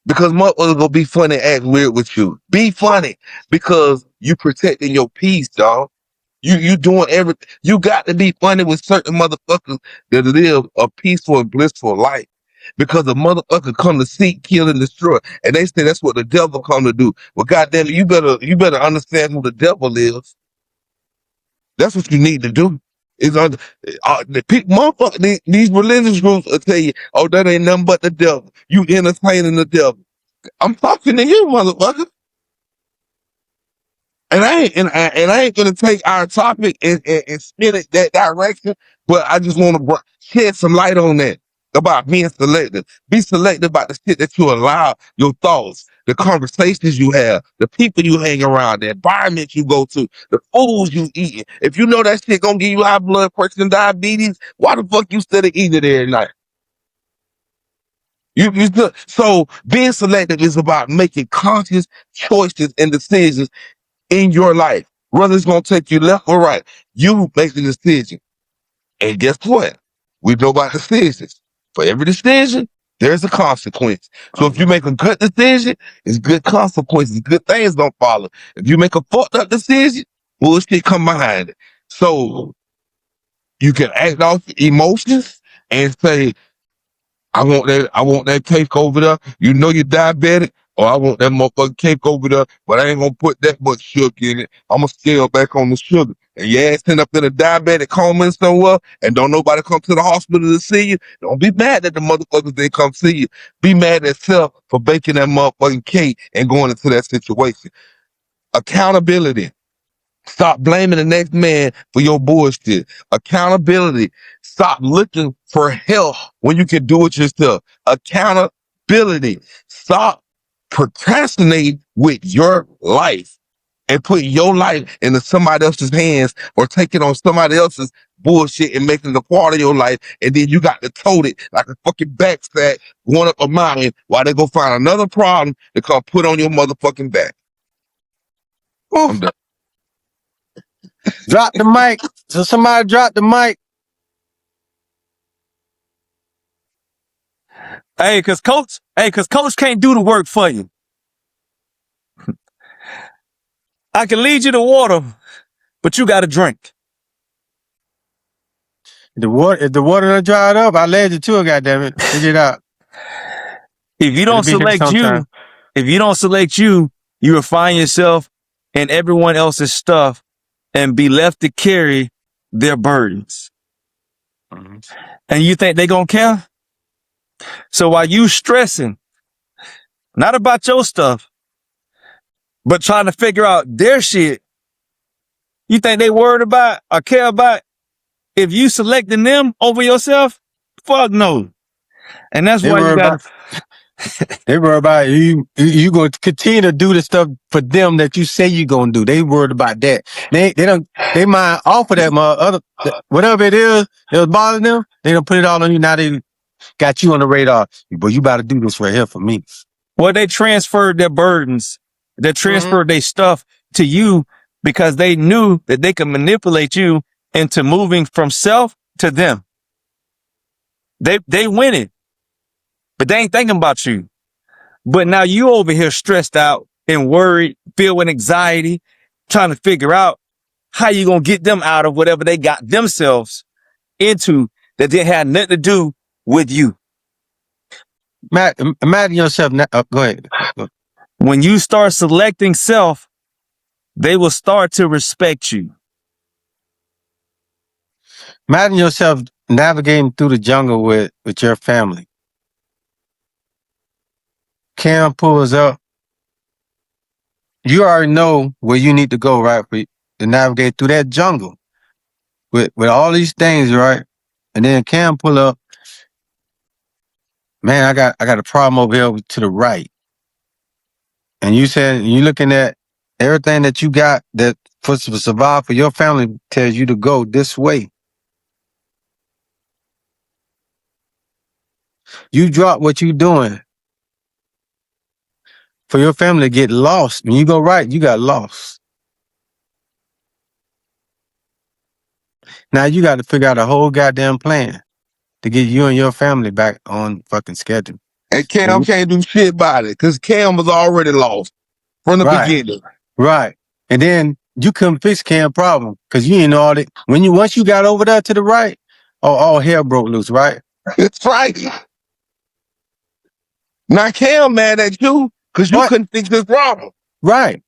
Because motherfuckers gonna be funny and act weird with you. Be funny because you protecting your peace, dog. You doing everything. You got to be funny with certain motherfuckers that live a peaceful and blissful life. because a motherfucker come to seek, kill, and destroy. And they say that's what the devil come to do. Well, goddamn it, you better understand who the devil is. That's what you need to do. Is these religious groups will tell you, oh, that ain't nothing but the devil. You entertaining the devil. I'm talking to you, motherfucker. And I ain't gonna take our topic and spin it that direction, but I just want to shed some light on that about being selective. Be selective about the shit that you allow, your thoughts, the conversations you have, the people you hang around, the environment you go to, the foods you eat. If you know that shit gonna give you high blood pressure and diabetes, why the fuck you still eating it every night? So being selective is about making conscious choices and decisions in your life. Whether it's going to take you left or right, you make the decision. And guess what? We know about decisions. For every decision, there's a consequence. So if you make a good decision, it's good consequences. Good things don't follow. If you make a fucked up decision, bullshit come behind it. So you can act off emotions and say, I want that cake over there. You know you're diabetic, or I want that motherfucking cake over there, but I ain't gonna put that much sugar in it. I'm gonna scale back on the sugar. And your ass end up in a diabetic coma somewhere, and don't nobody come to the hospital to see you. Don't be mad that the motherfuckers didn't come see you. Be mad at yourself for baking that motherfucking cake and going into that situation. Accountability. Stop blaming the next man for your bullshit. Accountability. Stop looking for help when you can do it yourself. Accountability. Stop procrastinating with your life and putting your life into somebody else's hands or taking on somebody else's bullshit and making it a part of your life. And then you got to tote it like a fucking backpack going up a mountain while they go find another problem to come put on your motherfucking back. I'm done. Drop the mic. So somebody drop the mic. Hey, cause coach can't do the work for you. I can lead you to water, but you got to drink. If the water done dried up, I led you to it, goddammit. Figure it out. If you don't select you, you will find yourself in everyone else's stuff and be left to carry their burdens. Mm-hmm. And you think they gonna care? So while you stressing, not about your stuff, but trying to figure out their shit, you think they worried about or care about if you selecting them over yourself? Fuck no. And that's why you gotta... They worry about you going to continue to do the stuff for them that you say you're going to do. They worried about that. They might offer that whatever it is that was bothering them. They don't put it all on you. Now they got you on the radar. But you about to do this right here for me. Well, they transferred their burdens. They transferred their stuff to you because they knew that they could manipulate you into moving from self to them. They winning, but they ain't thinking about you. But now you over here stressed out and worried, filled with anxiety, trying to figure out how you gonna get them out of whatever they got themselves into that they had nothing to do with you. Matt, imagine yourself now. Go ahead. When you start selecting self, they will start to respect you. Imagine yourself navigating through the jungle with your family. Cam pulls up. You already know where you need to go, right? To navigate through that jungle with all these things, right? And then Cam pull up. Man, I got a problem over here to the right. And you said you looking at everything that you got that for survive for your family tells you to go this way. You drop what you doing for your family to get lost. When you go right, you got lost. Now you got to figure out a whole goddamn plan to get you and your family back on fucking schedule. And Cam can't do shit about it because Cam was already lost from the beginning. Right. And then you couldn't fix Cam's problem because you didn't know all that. Once you got over there to the right, all hell broke loose, right? That's right. Now Cam mad at you because you What? couldn't fix this problem. Right.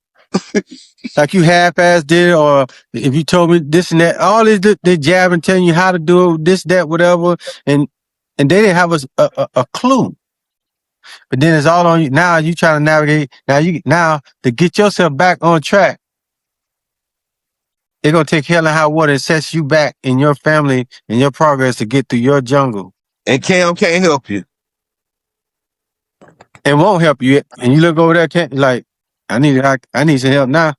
Like you half-ass did, or if you told me this and that, all this they jabbing, telling you how to do it, this, that, whatever, and they didn't have a clue. But then it's all on you. Now you trying to navigate. Now to get yourself back on track, it's gonna take hell and high water and sets you back in your family and your progress to get through your jungle. And Cam can't help you. And won't help you. And you look over there, like, I need some help now.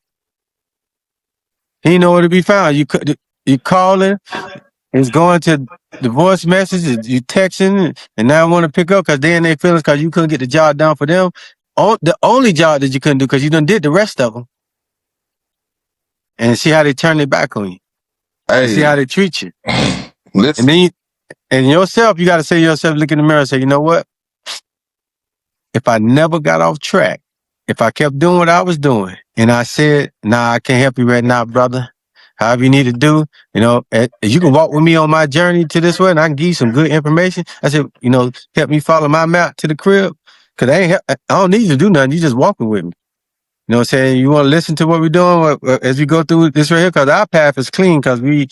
He ain't nowhere to be found. You calling, it's going to the voice message, you texting, and now I want to pick up because they in their feelings because you couldn't get the job done for them. The only job that you couldn't do because you done did the rest of them. And see how they turn it back on you. And see how they treat you. Listen. And then yourself, you got to say to yourself, look in the mirror and say, you know what? If I never got off track, if I kept doing what I was doing, and I said, nah, I can't help you right now, brother. However you need to do, you can walk with me on my journey to this way, and I can give you some good information. I said, help me follow my map to the crib, because I don't need you to do nothing. You just walking with me. You know what I'm saying? You want to listen to what we're doing as we go through this right here, because our path is clean, because we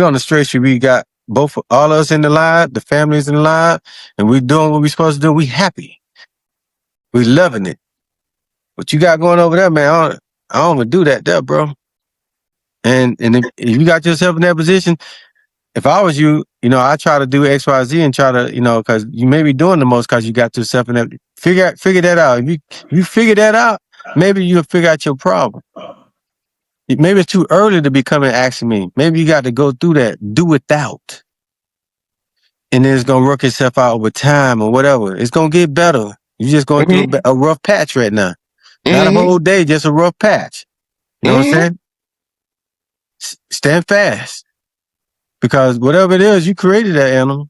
on the straight street. We got all of us in the line, the families in the line, and we doing what we're supposed to do. We happy. We loving it. What you got going over there, man, I don't even do that there, bro. And if you got yourself in that position, if I was you, I try to do X, Y, Z and try to, because you may be doing the most because you got yourself in that. Figure that out. If you figure that out, maybe you'll figure out your problem. Maybe it's too early to be coming asking me. Maybe you got to go through that, do without. And then it's going to work itself out over time or whatever. It's going to get better. You're just going through a rough patch right now. Not a whole day, just a rough patch. You know what I'm saying? Stand fast. Because whatever it is, you created that animal.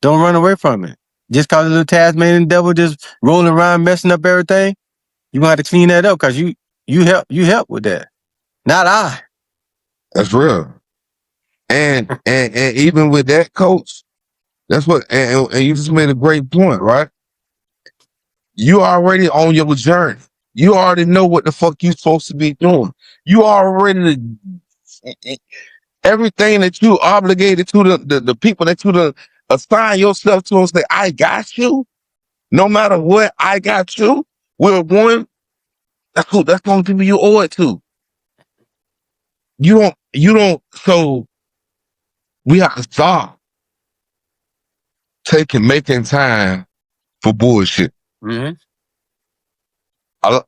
Don't run away from it. Just cause a little Tasmanian devil just rolling around messing up everything, you gonna have to clean that up because you help with that. Not I. That's real. And even with that, coach, that's what and you just made a great point, right? You already on your journey. You already know what the fuck you supposed to be doing. You already everything that you obligated to the people that you assign yourself to and say, I got you. No matter what, I got you. We're one. That's cool. That's the only people you owe it to. You don't. So we have to stop making time for bullshit. Mm-hmm.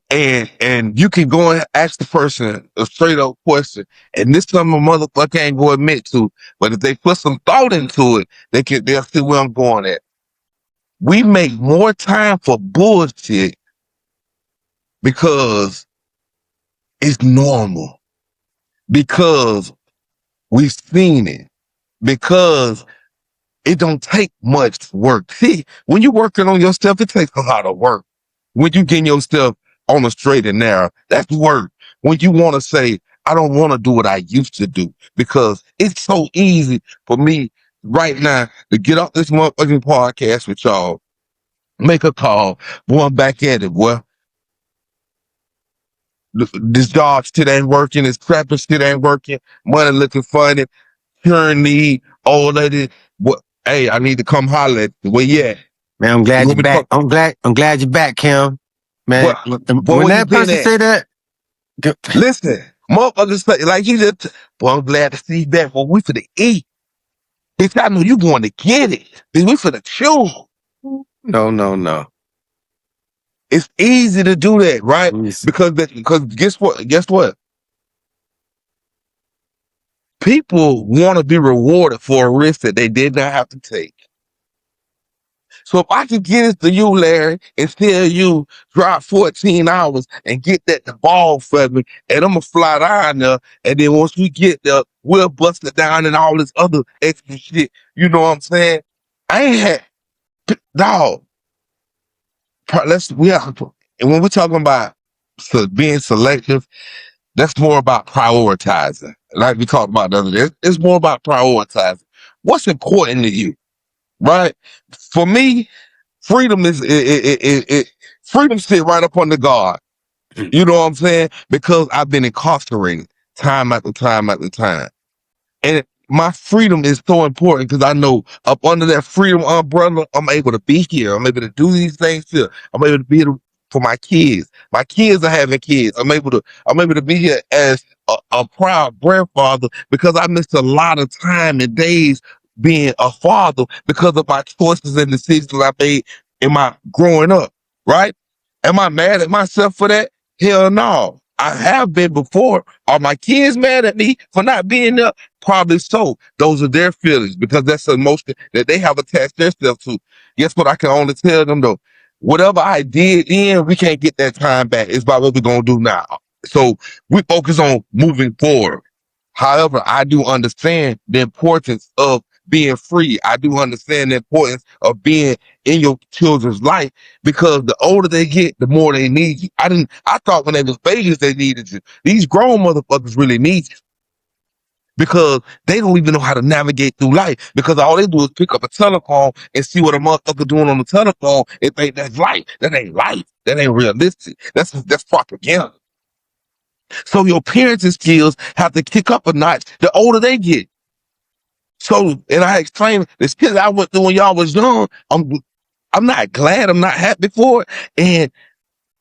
And you can go and ask the person a straight up question, and this some a motherfucker ain't gonna admit to, but if they put some thought into it, they'll see where I'm going at. We make more time for bullshit because it's normal, because we've seen it, because it don't take much work. See, when you're working on yourself, it takes a lot of work. When you getting yourself on the straight and narrow, that's work. When you want to say, I don't want to do what I used to do, because it's so easy for me right now to get off this motherfucking podcast with y'all, make a call, boy, I'm back at it, boy. This job shit ain't working, this crappy shit ain't working, money looking funny, churn need, all that is. What? Hey, I need to come holler at you. Where you at? Man, I'm glad you're back. I'm glad you're back, Kim. Man, when that person say that, listen, motherfuckers say, like you just, boy, I'm glad to see you back. Well, we finna eat. Bitch, I know you going to get it. Bitch, we finna chew. No. It's easy to do that, right? Because guess what? People want to be rewarded for a risk that they did not have to take. So if I can get it to you, Larry, and tell you drive 14 hours and get that the ball for me, and I'm gonna fly down there, and then once we get there, we'll bust it down and all this other extra shit. You know what I'm saying? I ain't had dog. And when we're talking about being selective, that's more about prioritizing. Like we talked about the other day, it's more about prioritizing. What's important to you, right? For me, freedom freedom sit right up on the guard. You know what I'm saying? Because I've been incarcerated time after time after time. And my freedom is so important because I know up under that freedom umbrella, I'm able to be here. I'm able to do these things here. I'm able to be here for my kids. My kids are having kids. I'm able to be here as a proud grandfather because I missed a lot of time and days being a father because of my choices and decisions I made in my growing up. Right? Am I mad at myself for that? Hell no. I have been before. Are my kids mad at me for not being there? Probably so. Those are their feelings because that's the emotion that they have attached themselves to. Guess what? I can only tell them though. Whatever I did then, we can't get that time back. It's about what we're gonna do now. So we focus on moving forward. However, I do understand the importance of being free. I do understand the importance of being in your children's life because the older they get, the more they need you. I thought when they was babies, they needed you. These grown motherfuckers really need you because they don't even know how to navigate through life because all they do is pick up a telephone and see what a motherfucker doing on the telephone and think that's life. That ain't life. That ain't realistic. That's propaganda. So your parenting skills have to kick up a notch the older they get. So, and I explained the skills I went through when y'all was young. I'm not glad. I'm not happy for it. And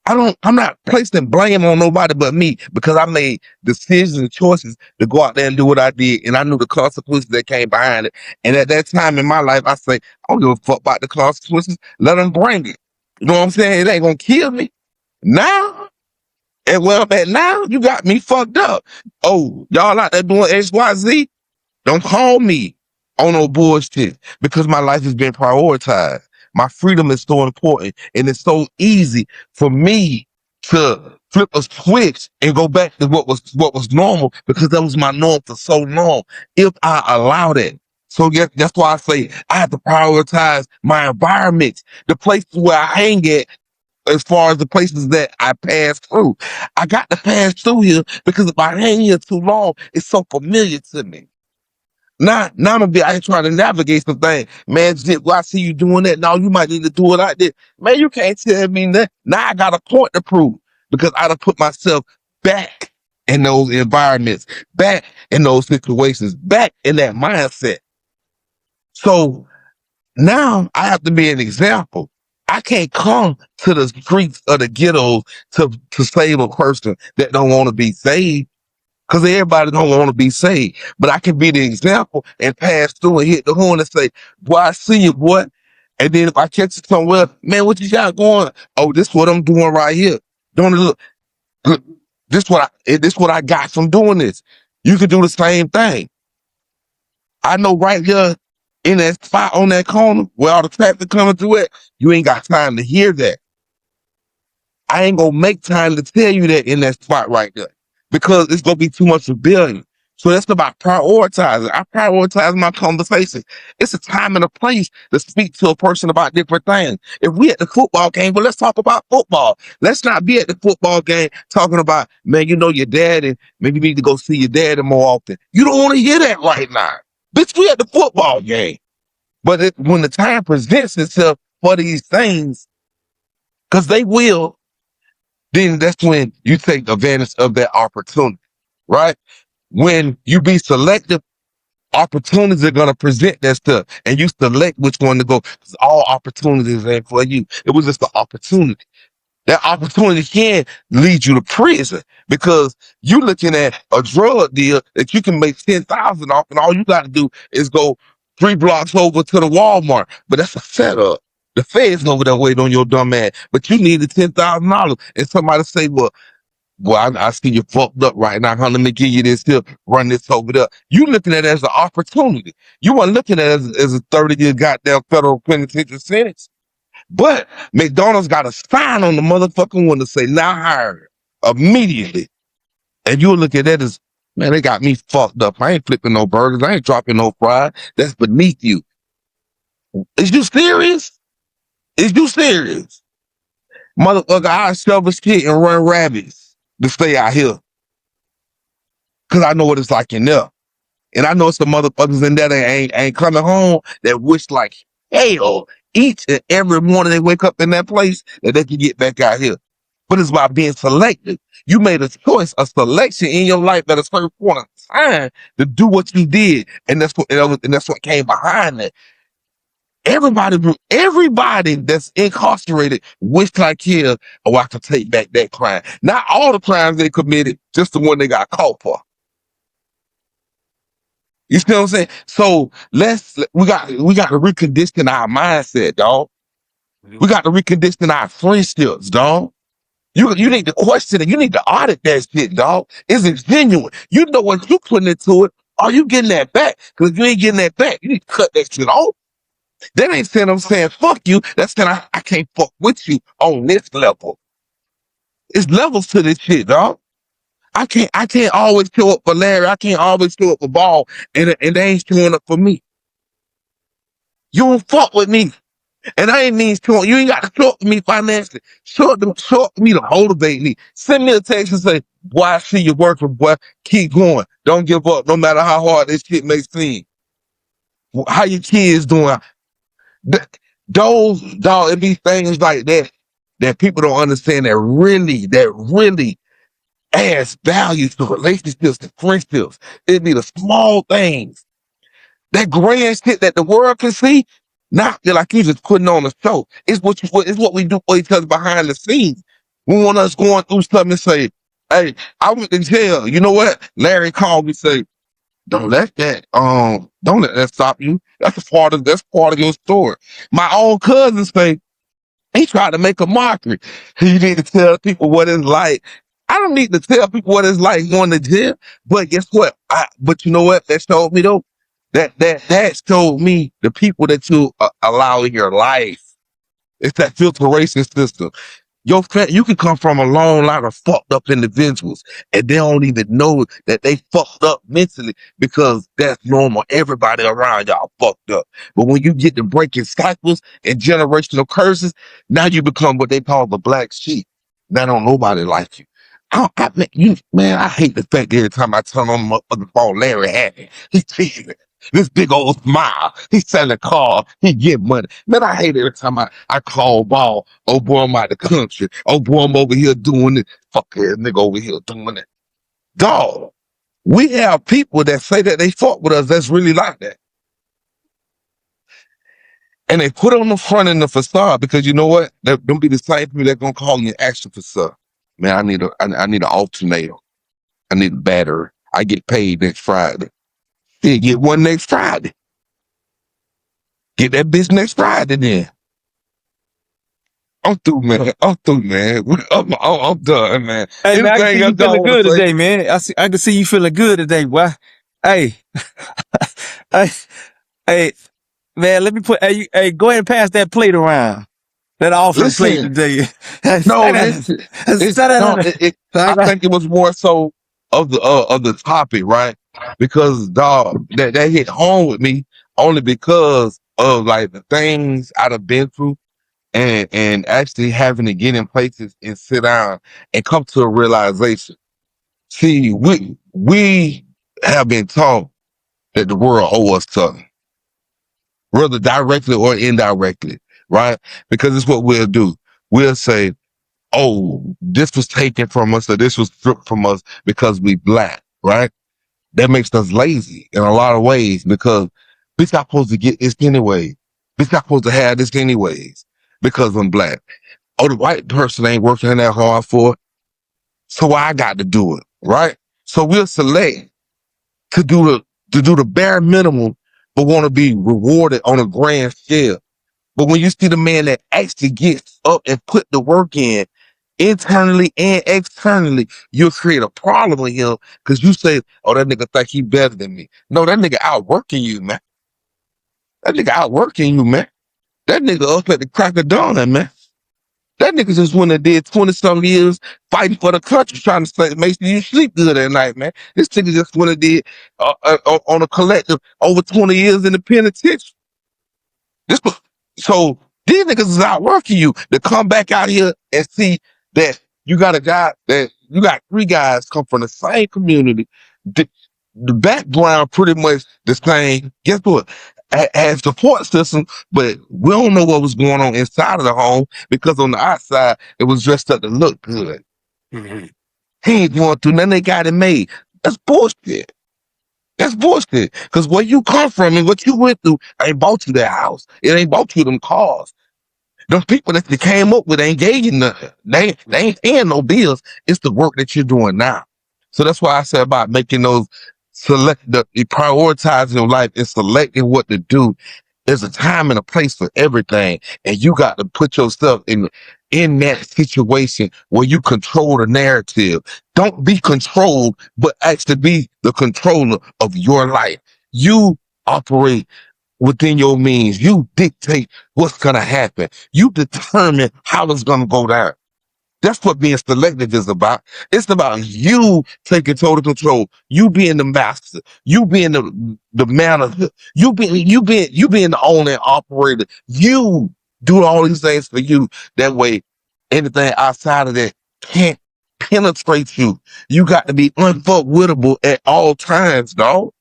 I'm not placing blame on nobody but me because I made decisions and choices to go out there and do what I did. And I knew the consequences that came behind it. And at that time in my life, I say, I don't give a fuck about the consequences. Let them bring it. You know what I'm saying? It ain't going to kill me. Now, and where I'm at now, you got me fucked up. Oh, y'all out there doing XYZ? Don't call me on no bullshit because my life has been prioritized. My freedom is so important and it's so easy for me to flip a switch and go back to what was normal because that was my norm for so long if I allow that. So yeah, that's why I say I have to prioritize my environment, the places where I hang at as far as the places that I pass through. I got to pass through here because if I hang here too long, it's so familiar to me. Now I'm gonna be out here trying to navigate some things. Man, shit, well, I see you doing that. Now you might need to do it like this. Man, you can't tell me that. Now I got a point to prove because I done put myself back in those environments, back in those situations, back in that mindset. So now I have to be an example. I can't come to the streets of the ghettos to save a person that don't want to be saved. Because everybody don't want to be saved. But I can be the example and pass through and hit the horn and say, boy, I see you, boy. And then if I catch you somewhere, man, what you got going? Oh, this what I'm doing right here. Don't it look, this what I got from doing this. You can do the same thing. I know right here in that spot on that corner where all the traffic coming through it, you ain't got time to hear that. I ain't gonna make time to tell you that in that spot right there because it's gonna be too much rebellion. So that's about prioritizing. I prioritize my conversation. It's a time and a place to speak to a person about different things. If we at the football game, well, let's talk about football. Let's not be at the football game talking about, man, you know your dad and maybe you need to go see your dad more often. You don't want to hear that right now. Bitch, we at the football game. But when the time presents itself for these things, because they will, then that's when you take advantage of that opportunity, right? When you be selective, opportunities are going to present that stuff and you select which one to go because all opportunities ain't for you. It was just the opportunity. That opportunity can lead you to prison because you looking at a drug deal that you can make 10,000 off and all you got to do is go 3 blocks over to the Walmart. But that's a setup. The feds over there waiting on your dumb ass, but you needed $10,000 and somebody say, well, I see you fucked up right now. Huh? Let me give you this here, run this over there. You looking at it as an opportunity. You weren't looking at it as a 30-year goddamn federal penitentiary sentence. But McDonald's got a sign on the motherfucking window say now hired immediately. And you look at that as, man, they got me fucked up. I ain't flipping no burgers. I ain't dropping no fries. That's beneath you. Is you serious? Is you serious? Motherfucker, I shove a shit and run rabbits to stay out here. Cause I know what it's like in there. And I know some motherfuckers in there that ain't coming home that wish like hell each and every morning they wake up in that place that they can get back out here. But it's about being selective. You made a choice, a selection in your life at a certain point of time to do what you did, and that's what came behind it. Everybody that's incarcerated wish like here, oh, I could take back that crime. Not all the crimes they committed, just the one they got caught for. You see what I'm saying? So we got to recondition our mindset, dog. We got to recondition our friendships, dog. You need to question it. You need to audit that shit, dog. Is it genuine? You know what you putting into it. Are you getting that back? Because if you ain't getting that back, you need to cut that shit off. That ain't saying I'm saying fuck you. That's saying I can't fuck with you on this level. It's levels to this shit, dog. I can't always show up for Larry. I can't always show up for Ball, and they ain't showing up for me. You don't fuck with me. And I ain't mean showing. You ain't got to show up for me financially. Show up for me to motivate me. Send me a text and say, boy, I see you working, boy. Keep going. Don't give up, no matter how hard this shit may seem. How your kids doing? Those, dog, it be things like that that people don't understand that really adds value to relationships and friendships. It be the small things. That grand shit that the world can see, not feel like you just putting on a show. It's what we do for each other behind the scenes. We want us going through something and say, hey, I went to jail. You know what? Larry called me, say, don't let that stop you. That's part of your story. My own cousin say, he tried to make a mockery. You need to tell people what it's like. I don't need to tell people what it's like going to jail. But guess what? But you know what? That showed me though. That showed me the people that you allow in your life. It's that filtration system. You can come from a long line of fucked up individuals and they don't even know that they fucked up mentally because that's normal. Everybody around y'all fucked up. But when you get to breaking cycles and generational curses, now you become what they call the black sheep. Now don't nobody like you. I hate the fact that every time I turn on the motherfucking phone, Larry Hammond, he's cheating. This big old smile. He's selling cars. He get money. Man, I hate every time I call Ball. Oh boy, I'm out the country. Oh boy, I'm over here doing it. Fuck ass nigga over here doing it. Dog, we have people that say that they fought with us that's really like that. And they put on the front and the facade because you know what? They're gonna be the same people that gonna call you an action facade. Man, I need an alternator. I need a battery. I get paid next Friday. Yeah, get one next Friday. Get that bitch next Friday then. I'm through, man. I'm through, man. I'm done, man. Hey man, I can see Anything you else y'all feeling want good to say? today, man. I can see you feeling good today, boy. Hey, hey, hey, man. Let me put. Hey, go ahead and pass that plate around. That offering plate Listen, today. no, listen. It's no. I think it was more so of the topic, right? Because dog, that hit home with me only because of like the things I'd have been through and actually having to get in places and sit down and come to a realization. See, we have been taught that the world owes us something, whether directly or indirectly, right? Because it's what we'll do. We'll say, "Oh, this was taken from us, or this was stripped from us because we black," right? That makes us lazy in a lot of ways because bitch, I'm supposed to get this anyway. Bitch, I'm supposed to have this anyways because I'm black. Oh, the white person ain't working that hard for it, so I got to do it, right? So we'll select to do the bare minimum, but want to be rewarded on a grand scale. But when you see the man that actually gets up and put the work in internally and externally, you'll create a problem with him because you say, oh, that nigga think he better than me. No, that nigga outworking you, man. That nigga outworking you, man. That nigga up at the crack of dawn, man. That nigga just went and did 20-some years fighting for the country, trying to make sure you sleep good at night, man. This nigga just went and did on a collective over 20 years in the penitentiary. This so these niggas is outworking you to come back out here and see that you got a guy that you got three guys come from the same community. The background pretty much the same. Guess what? had support system, but we don't know what was going on inside of the home because on the outside it was dressed up to look good. Mhm. He ain't going through nothing. They got it made. That's bullshit. That's bullshit. Because where you come from and what you went through ain't bought you that house. It ain't bought you them cars. Those people that you came up with ain't gave you nothing. They ain't paying no bills. It's the work that you're doing now. So that's why I said about making those prioritizing your life and selecting what to do. There's a time and a place for everything, and you got to put yourself in that situation where you control the narrative. Don't be controlled, but actually be the controller of your life. You operate within your means. You dictate what's gonna happen. You determine how it's gonna go down. That's what being selective is about. It's about you taking total control. You being the master. You being the manager. You being the owner and operator. You do all these things for you. That way, anything outside of that can't penetrate you. You got to be unfuckwittable at all times, dog.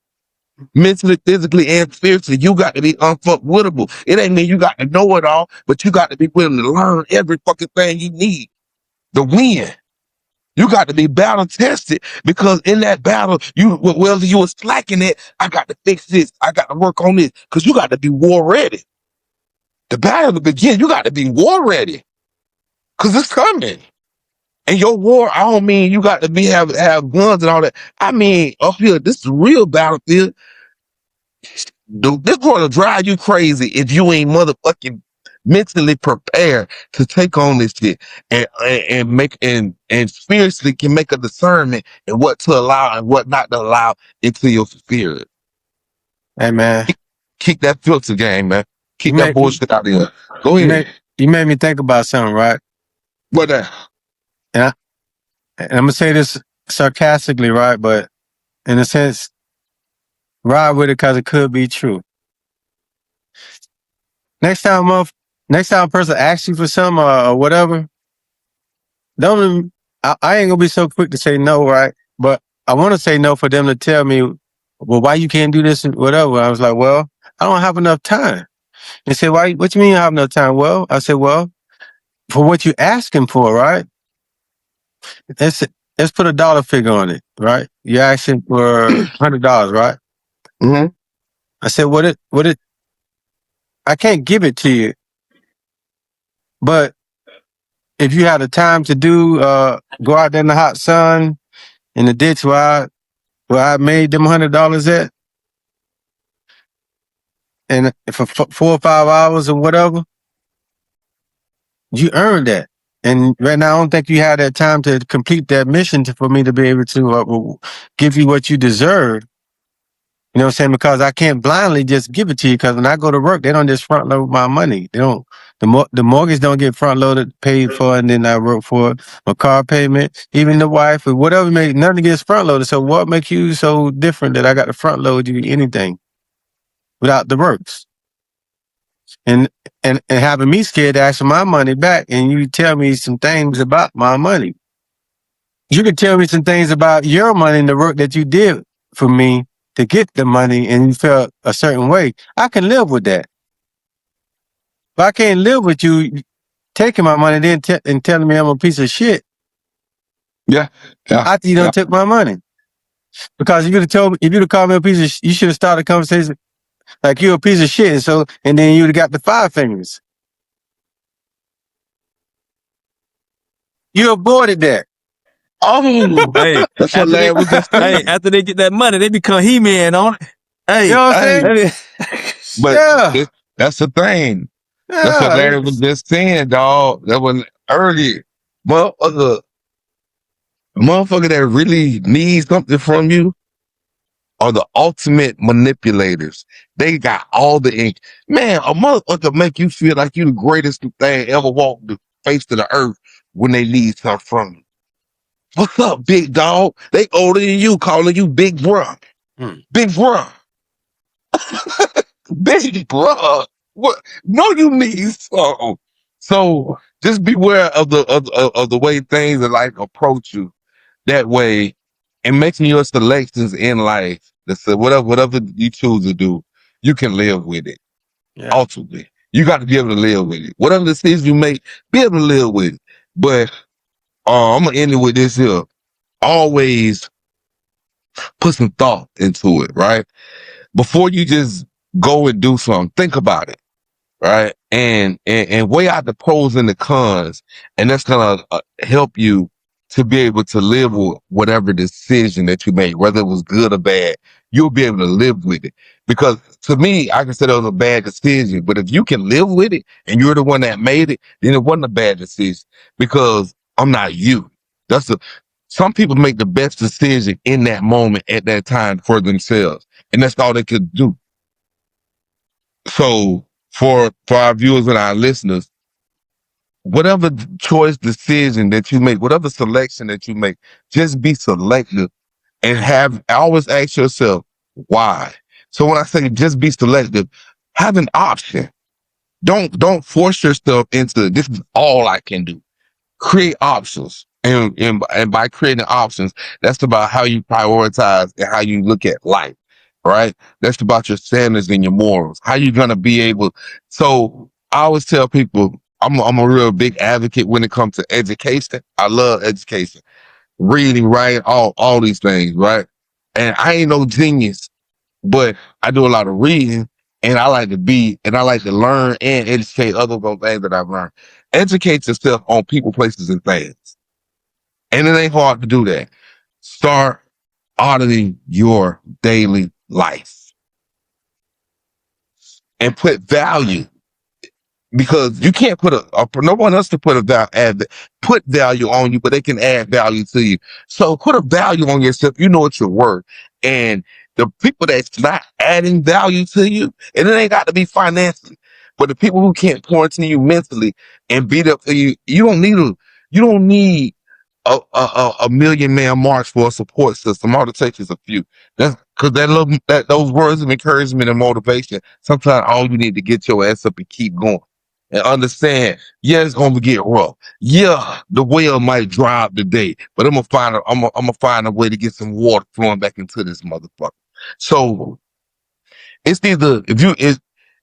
Mentally, physically, and spiritually, you got to be unfuckwittable. It ain't mean you got to know it all, but you got to be willing to learn every fucking thing you need to win. You got to be battle tested because in that battle, whether you was slacking it, I got to fix this. I got to work on this because you got to be war ready. The battle to begin, you got to be war ready because it's coming. And your war, I don't mean you got to have guns and all that. I mean, up here, this is the real battlefield. This going to drive you crazy if you ain't motherfucking mentally prepared to take on this shit and make and spiritually can make a discernment and what to allow and what not to allow into your spirit. Hey man, Kick that filter game, man. you Kick that made bullshit out of here. Go you ahead. made you made me think about something, right? What that? And, and I'm gonna say this sarcastically, right? But in a sense, ride with it because it could be true. Next time, next time a person asks you for something or whatever, don't. I ain't gonna be so quick to say no, right? But I want to say no for them to tell me, well, why you can't do this and whatever. I was like, well, I don't have enough time. They said, why? What you mean you have enough time? Well, I said, well, for what you asking for, right? Let's let's put a dollar figure on it, right? You're asking for $100, right? Mm-hmm. I said, what it? I can't give it to you, but if you had the time to go out there in the hot sun in the ditch where I made them $100 at, and for 4 or 5 hours or whatever, you earned that. And right now, I don't think you have that time to complete that mission for me to be able to give you what you deserve. You know what I'm saying? Because I can't blindly just give it to you. Because when I go to work, they don't just front load my money. They don't. The mortgage don't get front loaded, paid for, and then I work for it. My car payment, even the wife or whatever, nothing gets front loaded. So what makes you so different that I got to front load you anything without the works? And having me scared to ask for my money back, and you tell me some things about my money. You can tell me some things about your money and the work that you did for me to get the money, and you felt a certain way. I can live with that, but I can't live with you taking my money and telling me I'm a piece of shit Yeah. Yeah. after you Yeah. done took my money. Because if you'd have called me a piece of shit, you should have started a conversation like you're a piece of shit, and then you'd have got the 5 fingers. You avoided that. Oh, Hey, that's what after they, Larry was just saying. after they get that money, they become He-Man on it. You Hey, know what I'm Hey, saying? but Yeah. that's the thing. That's what Yeah. Larry was just saying, dog. That was early. Motherfucker, a motherfucker that really needs something from you are the ultimate manipulators. They got all the ink. Man, a motherfucker make you feel like you the greatest thing ever walked the face of the earth when they need something from you. What's up, big dog? They older than you, calling you big bruh. Hmm. Big bruh. Big bruh. What? No, you need something. So just beware of the way things are like approach you that way and making your selections in life. That's whatever you choose to do. you can live with it. Yeah. Ultimately, you got to be able to live with it. Whatever decision you make, be able to live with it. But I'm gonna end it with this here. Always put some thought into it, right? Before you just go and do something, think about it, right? And weigh out the pros and the cons, and that's gonna help you to be able to live with whatever decision that you make, whether it was good or bad. You'll be able to live with it. Because to me, I consider it was a bad decision. But if you can live with it and you're the one that made it, then it wasn't a bad decision because I'm not you. That's the Some people make the best decision in that moment at that time for themselves, and that's all they could do. So for our viewers and our listeners, whatever choice decision that you make, whatever selection that you make, just be selective and always ask yourself why. So when I say just be selective, have an option. Don't force yourself into this is all I can do. Create options. And by creating options, that's about how you prioritize and how you look at life, right? That's about your standards and your morals. How you gonna be able. So I always tell people I'm a real big advocate when it comes to education. I love education, reading, writing, all these things, right? And I ain't no genius, but I do a lot of reading, and I like to learn and educate others on things that I've learned. Educate yourself on people, places, and things. And it ain't hard to do that. Start auditing your daily life and put value, because you can't put no one else to put value on you, but they can add value to you. So put a value on yourself. You know what you're worth. And the people that's not adding value to you, and it ain't got to be financially, but the people who can't pour into you mentally and beat up for you, you don't need a million man march for a support system. All it takes is a few. That's because those words of encouragement and motivation. Sometimes all you need to get your ass up and keep going. And understand, yeah, it's gonna get rough. Yeah, the well might dry up today, but I'm gonna find a way to get some water flowing back into this motherfucker. So it's either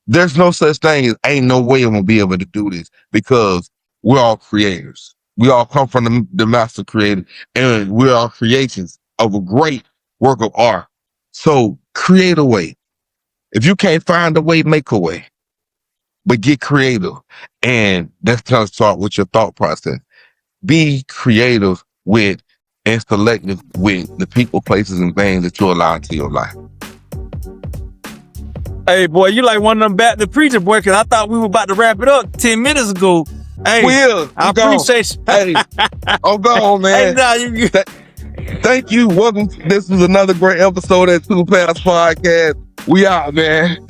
there's no such thing as ain't no way I'm gonna be able to do this, because we're all creators. We all come from the master creator, and we're all creations of a great work of art. So create a way. If you can't find a way, make a way. But get creative. And that's going to start with your thought process. Be creative with and selective with the people, places, and things that you allow into your life. Hey, boy, you like one of them Baptist preacher, boy, because I thought we were about to wrap it up 10 minutes ago. Hey, I appreciate you. Hey, I'm gone, man. Hey, nah, you Thank you. Welcome. This was another great episode of Superpower Podcast. We out, man.